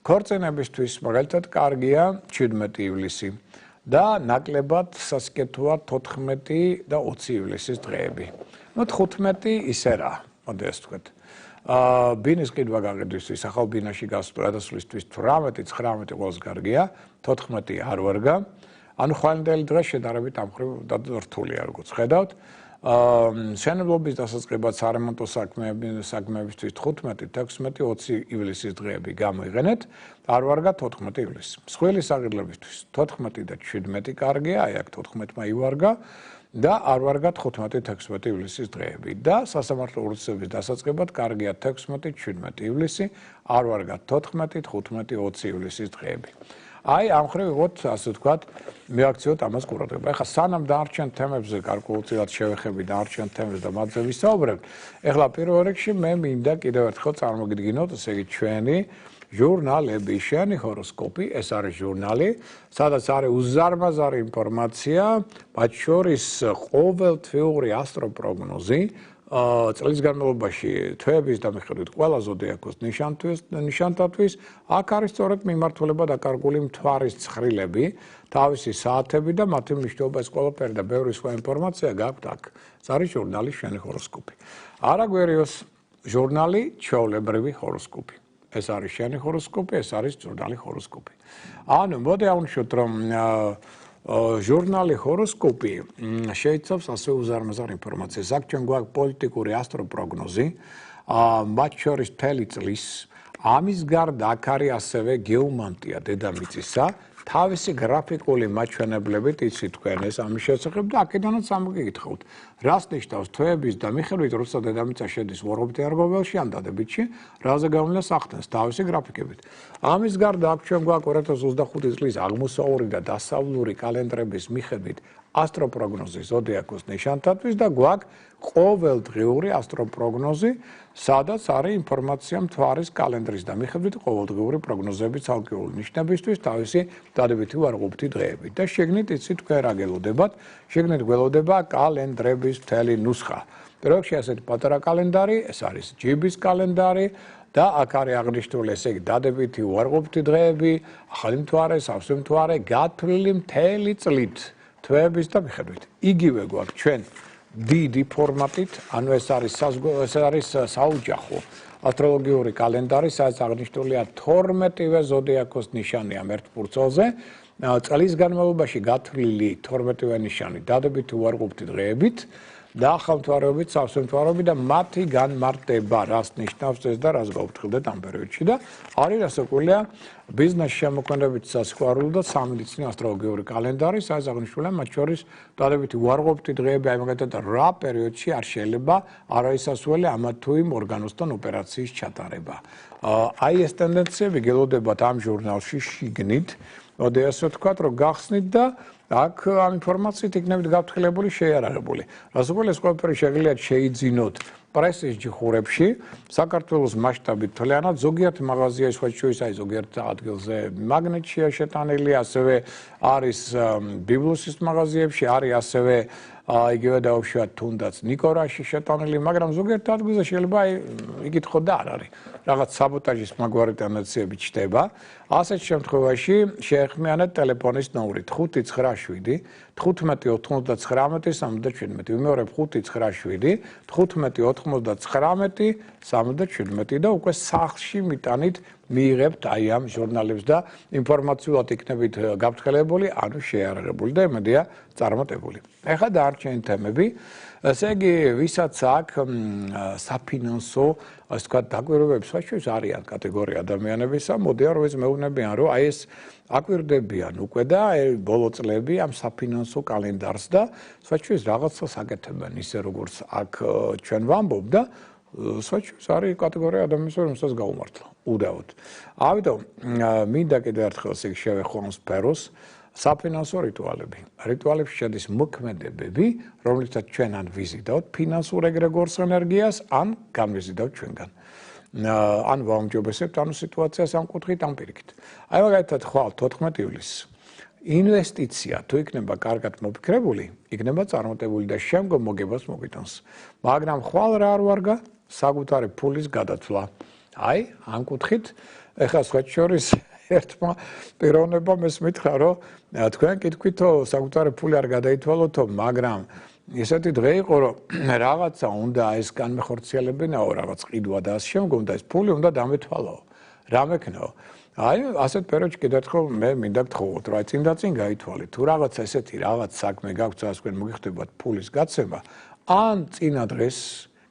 ქორწინებისთვის მაგალითად კარგია 17 ივლისი და ნაკლებად სასიკეთოა 14 და 20 ივლისის დღეები. ნუ 15 ისე რა, მოდი ეს ვთქვათ. ბინის ყიდვა გაყიდვისთვის, ახალ ბინაში გადასვლისთვის 18, 19 ყოველს კარგია, 14 არ ვარგა. ანუ ხვალინდელი დღე შედარებით ამ მხრივ რთულია, როგორც ხედავთ. მშენებლობის დასაწყებად სარემონტო საქმეებისთვის 15, 16, 20 ივლისის დღეები გამოიყენეთ, არ ვარგა 14 ივლისი. მსხვილი საყიდლებისთვის 14 და 17 კარგია, აი აქ 14-მა ივარგა და არ ვარგა 15-16 ივლისის დღეები და სასამართლო ურთიერთობების დასაწყებად კარგია 16-17 ივლისი, არ ვარგა 14, 15, 20 ივლისის დღეები. აი ამ ხრივ ვიღოთ, ასე ვთქვათ, მიაქციოთ ამას ყურადღება. ეხლა სანამ დარჩენ თემებზე გარკვეულწილად შევეხებით დარჩენ თემებს და მათზე ვისაუბრებთ, ეხლა პირველ რიგში მე მინდა კიდევ ერთხელ წარმოგიდგინოთ, ესე იგი ჩვენი ჟურნალები, შენი ჰოროსკოპი, ეს არის ჟურნალი, სადაც არის უზარმაზარი ინფორმაცია, მათ შორის ყოველთვიური ასტროპროგნოზი, წლის განმავლობაში თვეების დამიხადვით ყველა ზოდიაქოს ნიშანთათვის, აქ არის სწორედ მიმართულება დაკარგული მთვარის ცხრილები, თავისი საათები და მათი მნიშვნელობა ეს ყველაფერი და ბევრი სხვა ინფორმაცია გაქვთ აქ. ეს არის ჟურნალი შენი ჰოროსკოპი. არა გვერიოს ჟურნალი ჩვეულებრივი ჰოროსკოპი. ეს არის შენი ჰოროსკოპი, ეს არის ჟურნალი ჰოროსკოპი. ანუ მოდი აღვნიშნოთ, რომ ჟურნალი ჰოროსკოპი შეიცავს ასე უზარმაზარ ინფორმაციას. აქ ჩვენ გვაქვს პოლიტიკური ასტროპროგნოზი, მათ შორის მთელი წლის, ამის გარდა აქ არის ასევე გეომანტია დედამიწისა, თავისი გრაფიკული მაჩვენებლებით იცით თქვენ ეს ამის შესახებ და აქედანაც ამოგიკითხავთ. რას ნიშნავს თვეების და მიხედვით, როცა დედამიწა შედის ვარყოფითი არგობელში ან დადებითში, რაზე გავლენას ახდენს თავისი გრაფიკებით. ამის გარდა აქ ჩვენ გვაქვს 2025 წლის აღმოსავლური და დასავლური კალენდრების მიხედვით ასტროპროგნოზი ზოდიაქოს ნიშანთათვის და გვაქვს ყოველდღიური ასტროპროგნოზი, სადაც არის ინფორმაცია მთვარის კალენდრის და მიხედვით ყოველდღიური პროგნოზები ცალკეული ნიშნებისთვის თავისი დადებითი ვარყოფითი დღეებით. და შეგნით იცით თქვენ რა გელოდებათ, შეგნით გველოდება კალენდრების მთელი ნუსხა. პირველ რიგში ასეთი პატარა კალენდარი, ეს არის ჯიბის კალენდარი და აქ არის აღნიშნული ესე იგი დადებითი ვარყოფითი დღეები, ახალი მთვარე, სავსე მთვარე, გათვლილი მთელი წლით თვეების და მიხედვით. იგივე გვაქვს ჩვენ დიდი ფორმატით, ანუ ეს არის საოჯახო ასტროლოგიური კალენდარი, სადაც აღნიშნულია 12-ვე ზოდიაქოს ნიშანი ამ ერთ ფურცელზე, წლის განმავლობაში გათვლილი 12-ვე ნიშანი დადებითი უარყოფითი დღეებით და ახალმთვარეობით, სავსე მთვარეობით და მათი განმარტება, რას ნიშნავს ეს და რას გაუფრთხილდეთ ამ პერიოდში და არის რასაკვირველია ბიზნეს შემოქმედებით სასიყვარულო და სამედიცინო ასტროლოგიური კალენდარი, სადაც აღნიშნულია მათ შორის დადებითი უარყოფითი დღეები, აი მაგალითად რა პერიოდში არ შეიძლება არაისასვლელი ამა თუ იმ ორგანოსთან ოპერაციის ჩატარება. აი ეს ტენდენციები გელოდებათ ამ ჟურნალში შიგნით, მოდი ასე ვთქვათ, რომ გახსნით და აქ ამ ინფორმაციით იქნებით გაფრთხილებული, შეიარაღებული. რასაკვირველია ეს ყველაფერი შეგიძლია შეიძინოთ პრესის ჯიხურებში, საქართველოს მასშტაბით თლიანად, ზოგიერთ მაღაზიაში, სხვა შორის აი ზოგიერთ ადგილზე მაგნეტშია შეტანილი, ასევე არის ბიბლოსის მაღაზიებში, არის ასევე იგივე დაუშვათ თუნდაც ნიკორაში შეტანილი, მაგრამ ზოგიერთ ადგილზე შეიძლება იკითხოთ და არ არის. რაღაც საბოტაჟის მაგვარი ტენდენციები ჩნდება. ასეთ შემთხვევაში შეეხმიანეთ ტელეფონის ნომრით 597 15 99 77. ვიმეორებ 597 15 99 77 და უკვე სახლში მიტანით მიიღებთ აი ამ ჟურნალებს და ინფორმაციულად იქნებით გაფრთხილებული, ანუ შეიარაღებული და იმედია წარმატებული. ეხლა დარჩენილი თემები, ესე იგი, ვისაც აქვს საფინანსო, ასე ვთქვათ, დაკვირვებები, სხვაშორის არიან კატეგორია ადამიანებისა, მოდიან რომ ეს მეუბნებიან, რომ აი ეს აკვირდებიან უკვე და ბოლო წლები ამ საფინანსო კალენდარს და სხვაშორის რაღაცას აკეთებენ, ისე როგორც აქ ჩვენ ვამბობ და სხვაშორის არის კატეგორია ადამიანებისა, რომელსაც გაუმართლა. უდავოდ. ამიტომ მინდა კიდევ ერთხელ ესე შევეხო ამ სფეროს საფინანსო რიტუალები. რიტუალებში შედის მოქმედებები, რომლითაც ჩვენ ან ვიზიდავთ ფინანსურ ეგრეგორს ენერგიას, ან განვიზიდავთ ჩვენგან. ან ვაუმჯობესებთ ანუ სიტუაციას ამ კუთხით, ამ პირიქით. აი მაგალითად ხვალ 14 ივლისს ინვესტიცია თუ იქნება კარგად მოფიქრებული, იქნება წარმატებული და შემდგომ მოგებას მოგიტანს. მაგრამ ხვალ რა არ ვარგა? საკუთარი ფულის გადაცვლა. აი, ამ კუთხით, ეხლა სხვა შორის ერთმა პიროვნებამ ეს მითხრა, რომ თქვენ კითხვითო საკუთარი ფული არ გადაითვალოთო, მაგრამ ესეთი დღე იყო, რომ რაღაცა უნდა ეს განმეხორციელებინაო, რაღაც ყიდვა და ასე შემდგომ და ეს ფული უნდა დამეთვალაო. რა მექნაო? აი, ასეთ პერიოდში კიდევ ერთხელ მე მინდა გთხოვოთ, რომ აი წინ და წინ გაითვალეთ. თუ რაღაცა ესეთი რაღაც საქმე გაქვთ, სადაც თქვენ მოგიხდებათ ფულის გაცემა, ან წინა დღეს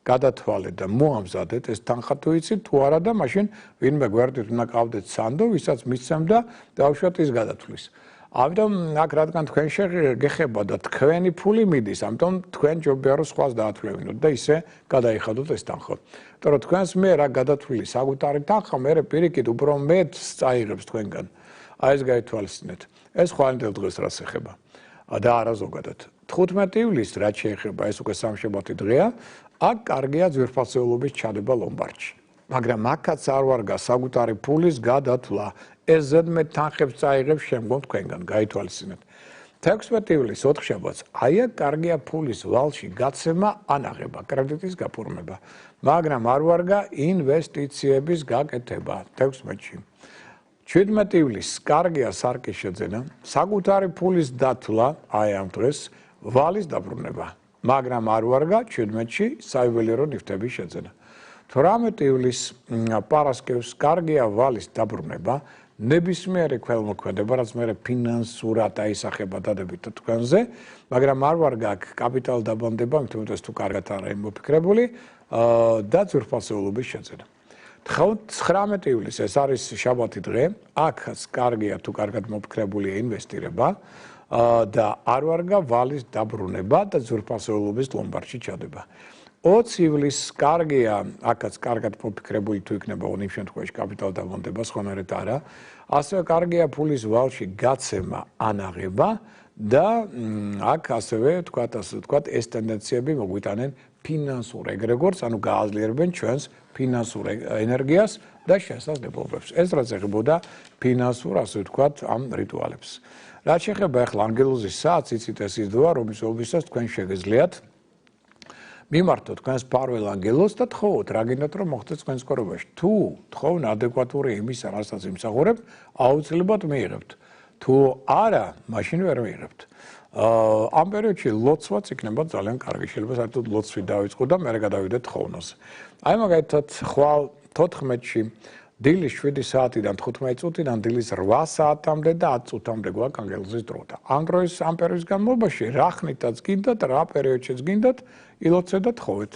გადათვალეთ და მოამზადეთ ეს თანხა თუ იცით თუ არა და მაშინ ვინმე გვერდით უნდა ყავდეთ სანდო, ვისაც მისცემდა დავუშვათ ის გადათვლის. ამიტომ აქ რადგან თქვენ გეხება და თქვენი ფული მიდის, ამიტომ თქვენ ჯობია რომ სხვას დაათვლებინოთ და ისე გადაიხადოთ ეს თანხა. იმიტომ რომ თქვენს მე რა გადათვლილი საკუთარი თანხა მე პირიქით უფრო მეტს წაიღებს თქვენგან. აი ეს გაითვალისწინეთ. ეს ხვალინდელ დღეს რაც ეხება. და არა ზოგადად. 15 ივლისს რაც შეეხება ეს უკვე სამშაბათი დღეა, აქ კარგია ძვირფასეულობის ჩადება ლომბარდში. მაგრამ აქაც არ ვარგა საკუთარი ფულის გადათვლა. ეს ზედმეტ თანხებს წაიღებს შემდგომ თქვენგან, გაითვალისწინეთ. 16 ივლისს 4 შაბათს აი აქ კარგია ფულის ვალში გაცემა ან აღება, კრედიტის გაფორმება. მაგრამ არ ვარგა ინვესტიციების გაკეთება 16-ში. 17 ივლისს კარგია სარკის შეძენა, საკუთარი ფულის დათვლა, აი ამ დღეს ვალის დაბრუნება. მაგრამ არ ვარგა 17-ში საიუველირო ნივთების შეძენა. 18 ივლისს პარასკევს კარგია ვალის დაბრუნება, ნებისმიერი ქველმოქმედება, რაც მე ფინანსურად აისახება დადებითად თქვენზე, მაგრამ არ ვარგა აქ კაპიტალ დაბანდება, იმიტომ ეს თუ კარგად არა იმოფიქრებული და ძვირფასეულობის შეძენა. 19 ივლისს ეს არის შაბათი დღე, აქაც კარგია თუ კარგად მოფიქრებულია ინვესტირება და არ ვარგა ვალის დაბრუნება და ძვირფასეულობის ლომბარდში ჩადება. 20 ივლისს კარგია, აქაც კარგად მოფიქრებული თუ იქნება იმ შემთხვევაში კაპიტალ დაბანდება, სხვანაირად არა. ასევე კარგია ფულის ვალში გაცემა ან აღება და აქ ასევე თქვათ ეს ტენდენციები მოგვიტანენ ფინანსურ ეგრეგორს, ანუ გააძლიერებენ ჩვენს ფინანსურ ენერგიას და შესაძლებლობებს. ეს რაც ეხებოდა ფინანსურ, ასე ვთქვათ, ამ რიტუალებს. რაც შეეხება ახლა ანგელოზის საათს, იცით ეს ისდოა, რომლისთვისაც თქვენ შეგეძლიათ მიმართოთ თქვენს პარველ ანგელოზს და თხოვოთ, რა გინდათ რომ მოხდეს თქვენს ცხოვრებაში. თუ თხოვნა ადეკვატური იმისა, რასაც იმსახურებთ, აუცილებლად მიიღებთ. თუ არა, მაშინ ვერ მიიღებთ. ამ პერიოდში ლოცვაც იქნება ძალიან კარგი. შეიძლება საერთოდ ლოცვი დავიწყო და მე გადავიდეთ თხოვნაზე. აი მაგალითად, ხვალ 14-ში დილის 7 საათიდან 15 წუთიდან დილის 8 საათამდე და 10 წუთამდე გვაქვს ანგელოზის დრო. ამ დროის ამ პერიოდის განმავლობაში რა ხნითაც გინდათ, რა პერიოდშიც გინდათ, ილოცეთ და თხოვეთ.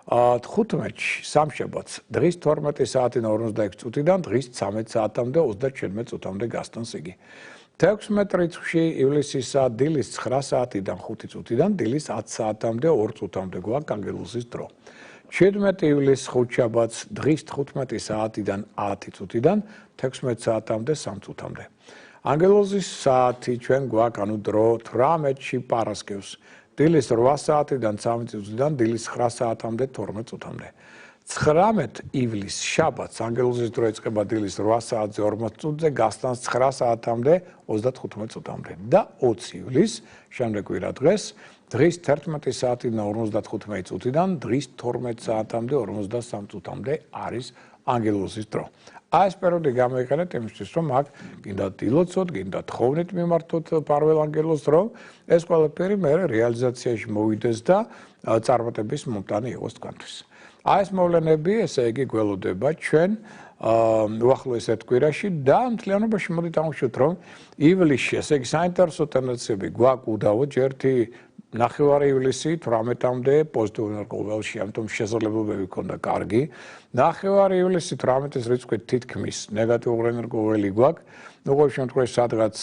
15-ში სამშაბათს დღის 12 საათიდან 46 წუთიდან დღის 13 საათამდე 37 წუთამდე გასტანს იგი. 16 რიცხვში ივლისისა დილის 9 საათიდან 5 წუთიდან დილის 10 საათამდე 2 წუთამდე გვაქვს ანგელოზის დრო. 17 ივლისს ხუთშაბათს დღის 15 საათიდან 10 წუთიდან 16 საათამდე 3 წუთამდე. ანგელოზის საათი ჩვენ გვაქვს, ანუ დრო 18-ში პარასკევს დილის 8 საათიდან 13 წუთიდან დილის 9 საათამდე 12 წუთამდე. 19 ივლისს შაბათს ანგელოზის დრო იწყება დილის 8 საათზე 40 წუთზე, გასტანს 9 საათამდე 35 წუთამდე და 20 ივლისს შემდეგ კვირა დღეს დღის 11 საათიდან 55 წუთიდან დღის 12 საათამდე 53 წუთამდე არის ანგელოზის დრო. აი ეს პერიოდი გამოიყენეთ იმისთვის, რომ აქ გინდათ ილოცოთ, გინდათ თხოვნით მიმართოთ პარվել ანგელოზს, რომ ეს ყველაფერი მე რეალიზაციაში მოვიდეს და წარმატების მომტანი იყოს თქვენთვის. აი ეს მოვლენები, ესე იგი გველოდება ჩვენ უახლოეს ერთ კვირაში და მთლიანობაში მოდით აღნიშნოთ, რომ ივლისში, ესე იგი საინტერესო ტენდენციები გვაქვს უდავოდ, ერთი 9 ივლისი 18-მდე პოზიტიური ენერგოველში, ამიტომ შესაძლებლობები ქონდა კარგი. 9 ივლისი 18-ის რიცხვით თითქმის ნეგატიური ენერგოველი გვაქვს. ყოველ შემთხვევაში სადღაც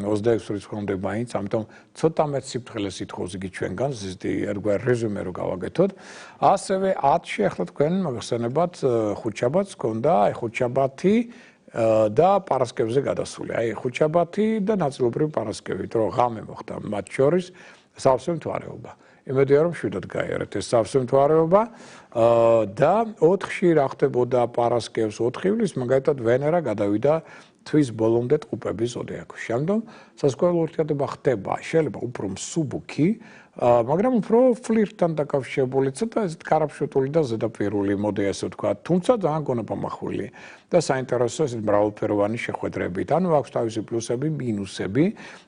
26 რიცხვამდე მაინც, ამიტომ ცოტა მეტ სიფრთხილეს ითხოვს იგი ჩვენგან, ზუსტი ერთგვარ რეზუმე რო გავაკეთოთ. ასევე 10-ში ახლა თქვენ მოგხსენებათ ხუთშაბათს ქონდა, აი ხუთშაბათი და პარასკევზე გადასული. აი ხუთშაბათი და ნაწილობრივ პარასკევი, რომ ღამე მოხდა მათ შორის სავსე მთვარეობა. იმედია რომ შვიდად გაიარეთ ეს სავსე მთვარეობა და 4-ში რა ხდებოდა პარასკევს 4 ივლისს მაგალითად ვენერა გადავიდა თვის ბოლომდე ტყუპების ზოდიაქში. შემდგომ სასკოლო ურთიერთობა ხდება, შეიძლება უფრო მსუბუქი, მაგრამ უფრო ფლირტთან დაკავშირებული, ცოტა ესეთ კარაფშოტული და ზედაპირული მოდი ასე ვთქვა, თუმცა ძალიან გონებამახვილი და საინტერესო ესეთ მრავალფეროვანი შეხვედრებით. ანუ აქვს თავისი პლუსები, მინუსები,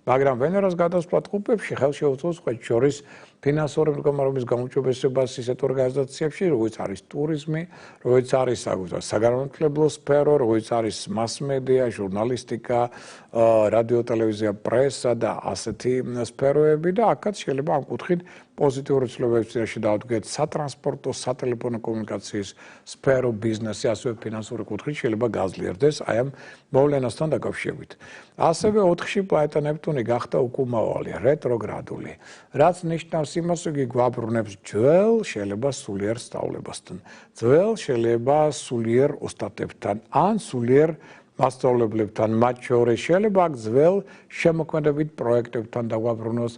მაგრამ ვენერას გადასვლა ტყუპებში ხელს შეუწყობს სხვათა შორის ფინანსური მდგომარეობის გაუმჯობესებას ისეთ ორგანიზაციებში, როგორც არის ტურიზმი, როგორც არის საგანმანათლებლო სფერო, როგორც არის მასმედია, ჟურნალისტიკა, რადიო, ტელევიზია, პრესა და ასეთი სფეროები და აქაც შეიძლება ამ კუთხით პოზიტიური ცვლილებების წინაშე დავდგეთ სატრანსპორტო, სატელეფონო კომუნიკაციის სფერო, ბიზნესი, ასევე ფინანსური კუთხით შეიძლება გაძლიერდეს აი ამ მოვლენასთან დაკავშირებით. ასევე 4-ში პლანეტა ნეპტუნი გახდა უკუმავალი, რეტროგრადული, რაც ნიშნავს იმას, იგი გვაბრუნებს ძველ შეიძლება სულიერ სწავლებასთან, ძველ შეიძლება სულიერ ოსტატებთან, ან სულიერ მასწავლებლებთან, მათ შორის შეიძლება აქ ძველ შემოქმედებით პროექტებთან დაგვაბრუნოს,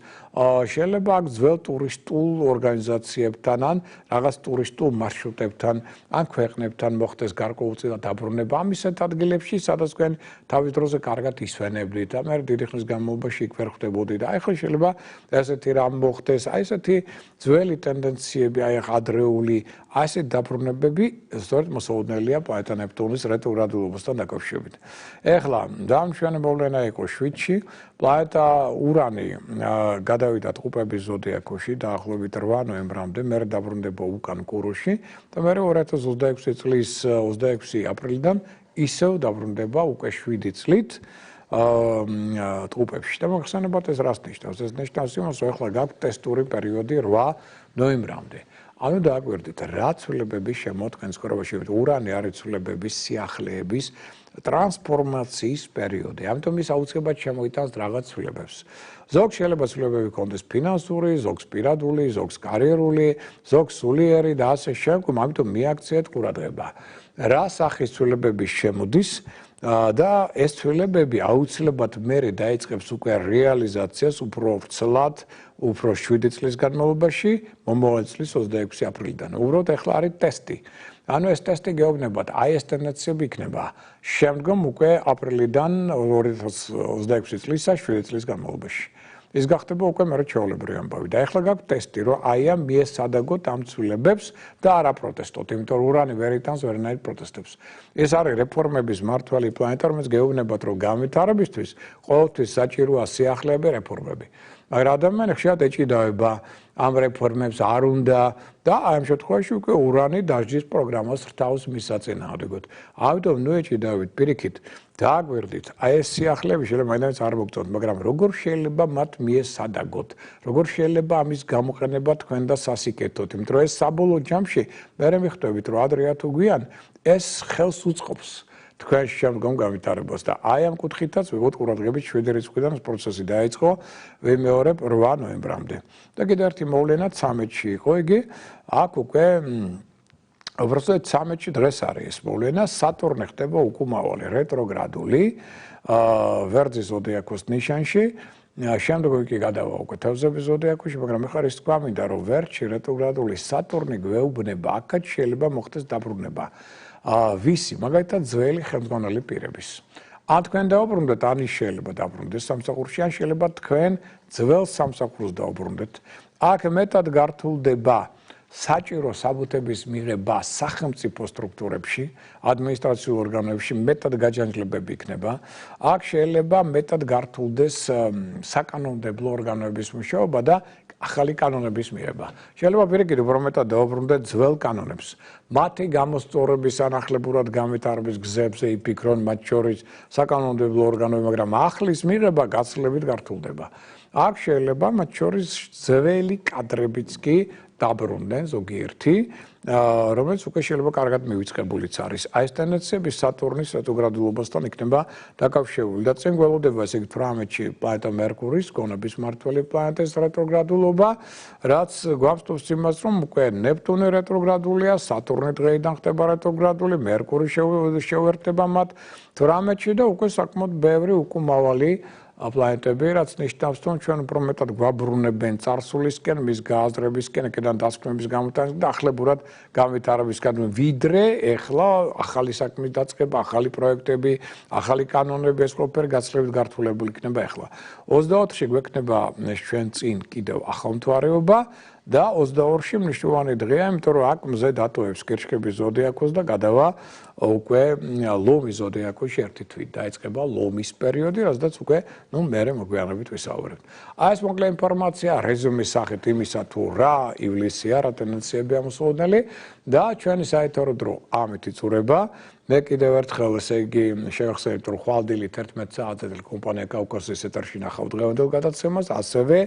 შეიძლება აქ ძველ ტურისტულ ორგანიზაციებთან, ან რაღაც ტურისტულ მარშრუტებთან, ან ქვეყნებთან მოხდეს გარკვეულწილად დაბრუნება ამ ისეთ ადგილებში, სადაც თქვენ თავის დროზე კარგად ისვენებდით, და მე დიდი ხნის განმავლობაში იქ ვერ ხვდებოდით. და ახლა შეიძლება ესეთი რამ მოხდეს, აი ესეთი ძველი ტენდენციები, აი ადრეული, აი ესეთი დაბრუნებები სწორედ მოსაოდნელია პლანეტა ნეპტუნის რეტროგრადულობასთან დაკავშირებით. ეხლა დამშვენი მოვლენა იყო 7-ში, პლანეტა ურანი გადავიდა ტყუპების ზოდიაქოში დაახლოებით 8 ნოემბრამდე, მერე დაბრუნდება უკან კუროში და მერე 2026 წლის 26 აპრილიდან ისევ დაბრუნდება უკვე 7 წლით ტყუპებში. და მოხსენებათ ეს რას ნიშნავს? ეს ნიშნავს იმას, რომ ახლა გაქვთ ტესტური პერიოდი 8 ნოემბრამდე. ანუ დააკვირდით, რა ცვლილებები შემოდგენს ცხოვრებაში. ურანი არის ცვლილებების, სიახლეების, ტრანსფორმაციის პერიოდი. ამიტომ ის აუცილებლად შემოიტანს რაღაც ცვლილებებს. ზოგს შეიძლება ცვლილებები ჰქონდეს ფინანსური, ზოგს პირადული, ზოგს კარიერული, ზოგს სულიერი და ასე შემდგომ, ამიტომ მიაქციეთ ყურადღება. რა სახის ცვლილებები შემოდის და ეს ცვლილებები აუცილებლად მერე დაიწყებს უკვე რეალიზაციას უფრო ვრცლად, უფრო 7 წლის განმავლობაში, მომავალ წლის 26 აპრილიდან. უბრალოდ ახლა არის ტესტი. ანუ ეს ტესტი გეუბნებათ, აი ეს ტენდენციები იქნება. შემდგომ უკვე აპრილიდან 2026 წლისა 7 წლის განმავლობაში. ის გახდება უკვე მერე ჩვეულებრივი ამბავი. და ახლა გაქვთ ტესტი, რომ აი ამ მიესადაგოთ ამ ცვლილებებს და არ აპროტესტოთ, იმიტომ რომ ურანი ვერ იტანს ვერანაირ პროტესტებს. ეს არის რეფორმების მმართველი პლანეტა, რომელიც გეუბნებათ, რომ განვითარებისთვის ყოველთვის საჭიროა სიახლეები, რეფორმები. მაგრამ ადამიანი ხშირად ეჭიდავება ამ რეფორმებს არ უნდა და აი ამ შემთხვევაში უკვე ურანი დასჯის პროგრამას რთავს მისაწინააღმდეგოდ. ამიტომ ნუ ეჭიდავით პირიქით, დააკვირდით, აი ეს სიახლეები შეიძლება მაინც არ მოგწონთ, მაგრამ როგორ შეიძლება მათ მიესადაგოთ, როგორ შეიძლება ამის გამოყენება თქვენ და სასიკეთოთ, იმიტომ რომ ეს საბოლოო ჯამში მე მიხვდებით, რომ ადრეა თუ გვიან ეს ხელს უწყობს თქვენ შემდგომ განვითარებას და აი ამ კუთხითაც ვიღოთ ყურადღებით 7 რიცხვიდან ეს პროცესი დაიწყო, ვიმეორებ 8 ნოემბრამდე. და კიდევ ერთი მოვლენა 13-ში იყო იგი, აქ უკვე უბრალოდ 13-ში დღეს არის ეს მოვლენა, სატურნი ხდება უკუმავალი, რეტროგრადული, ვერძის ზოდიაქოს ნიშანში. შემდგომ კი გადავა უკვე თევზების ზოდიაქოში, მაგრამ ეხლა ის თქვა მინდა, რომ ვერტში რეტროგრადული სატურნი გვეუბნება, აქაც შეიძლება მოხდეს დაბრუნება. ვისი, მაგალითად ძველი ხელმძღვანელი პირების. ან თქვენ დაუბრუნდეთ, ან ის შეიძლება დაუბრუნდეს სამსახურში, ან შეიძლება თქვენ ძველ სამსახურს დაუბრუნდეთ. აქ მეტად გართულდება საჭირო საბუთების მიღება სახელმწიფო სტრუქტურებში, ადმინისტრაციულ ორგანოებში მეტად გაჯანჯლებები იქნება. აქ შეიძლება მეტად გართულდეს საკანონმდებლო ორგანოების მუშაობა და ახალი კანონების მიღება. შეიძლება პირიქით უფრო მეტად დაუბრუნდეთ ძველ კანონებს. მათი გამოსწორების ანახლებურად განვითარების გზებზე იფიქრონ, მათ შორის საკანონმდებლო ორგანოები, მაგრამ ახლის მიღება გაცილებით გართულდება. აქ შეიძლება მათ შორის ძველი კადრებიც კი დაბრუნდნენ ზოგიერთი, რომელიც უკვე შეიძლება კარგად მივიწყებულიც არის. აი ეს ტენდენციები სატურნის რეტროგრადულობასთან იქნება დაკავშირებული და წინ გველოდება ესე იგი 18-ში პლანეტა მერკურის, გონების მმართველი პლანეტის რეტროგრადულობა, რაც გვამსტობს იმას, რომ უკვე ნეპტუნი რეტროგრადულია, სატურნი დღეიდან ხდება რეტროგრადული, მერკური შეუერთდება მათ 18-ში და უკვე საკმაოდ ბევრი უკუმავალი პლანეტები, რაც ნიშნავს, რომ ჩვენ უფრო მეტად გვაბრუნებენ წარსულისკენ, მის გააზრებისკენ, ეკედან დასკვნების გამოტანისკენ და ახლებურად განვითარებისკენ, ვიდრე ეხლა ახალი საქმის დაწყება, ახალი პროექტები, ახალი კანონები, ეს ყველაფერი გაცილებით გართულებული იქნება ეხლა. 24-ში გვექნება ჩვენ წინ კიდევ ახალმთვარეობა და 22-ში მნიშვნელოვანი დღეა, იმიტომ რომ აქ მზე დატოვებს კირჩხების ზოდიაქოს და გადავა უკვე ლომის ზოდიაქოში ერთი თვით დაიწყება ლომის პერიოდი, რადგან უკვე მერე მოგვიანებით ვისაუბრებთ. ეს მოკლე ინფორმაცია რეზუმის სახით იმისა თუ რა ივლისია, რა ტენდენციები ამოსულნელი და ჩვენი საერთო დრო ამით იწურება. მე კიდევ ერთხელ ესე იგი შევახსენებთ რომ ხვალდილით 11 საათზე კომპანია კავკასიის ეთერში ნახავთ დღევანდელ გადაცემას, ასევე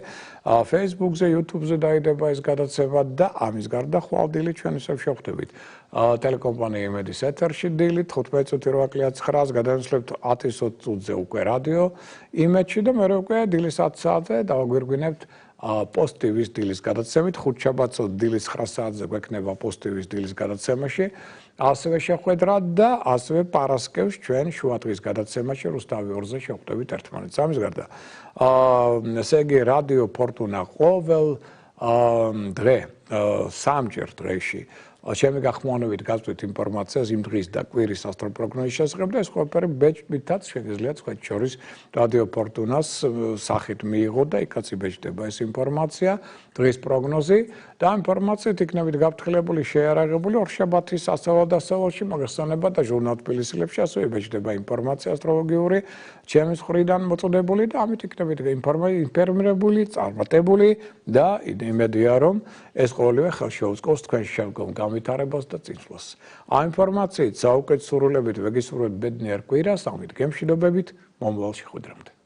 Facebook-ზე, YouTube-ზე დაიდება ეს გადაცემა და ამის გარდა ხვალდილით ჩვენ ისევ შევხვდებით ტელეკომპანია იმედის ეთერში დილით 15 წუთი 8:09-ს გადავისლებთ 10-20 წუთზე უკვე რადიო იმედში და მე უკვე დილის 10 საათზე დავაგვირგვინებთ Post TV-ს დილის გადაცემით, ხუთშაბათს დილის 9 საათზე გვექნება Post TV-ს დილის გადაცემაში. ასევე შეხვედრა და ასევე პარასკევს ჩვენ შუადღის გადაცემაში რუსთავი 2-ზე შევხვდებით ერთმანეთს. ამის გარდა ესე იგი რადიო ფორტუნა ყოველ დღე სამჯერ დღეში ჩემი გახმოვანებით გაწვით ინფორმაციას იმ დღის და კვირის ასტროპროგნოზის შესახებ და ეს ყველაფერი ბეჭდვითაც შეგიძლიათ სხვათა შორის რადიო ფორტუნას სახით მიიღოთ და იქაც იბეჭდება ეს ინფორმაცია დღის პროგნოზი და ამ ინფორმაციით იქნებით გაფრთხილებული შეიარაღებული ორშაბათის სასწავლო-დასწავლოში მოგეხსენება და ჟურნალ თბილისილებში ასევე იბეჭდება ინფორმაცია ასტროლოგიური ჩემის მხრიდან მოწოდებული და ამით იქნებით ინფორმირებული, წარმატებული და იმედია რომ ეს ყოველივე ხელს შეუწყობს თქვენ შემდგომ განვითარებას და წინსვლას. ამ ინფორმაციით საუკეთესო სურვილებით ვეგისურვებთ ბედნიერ კვირას, ამით გემშვიდობებით მომავალ შეხვედრამდე.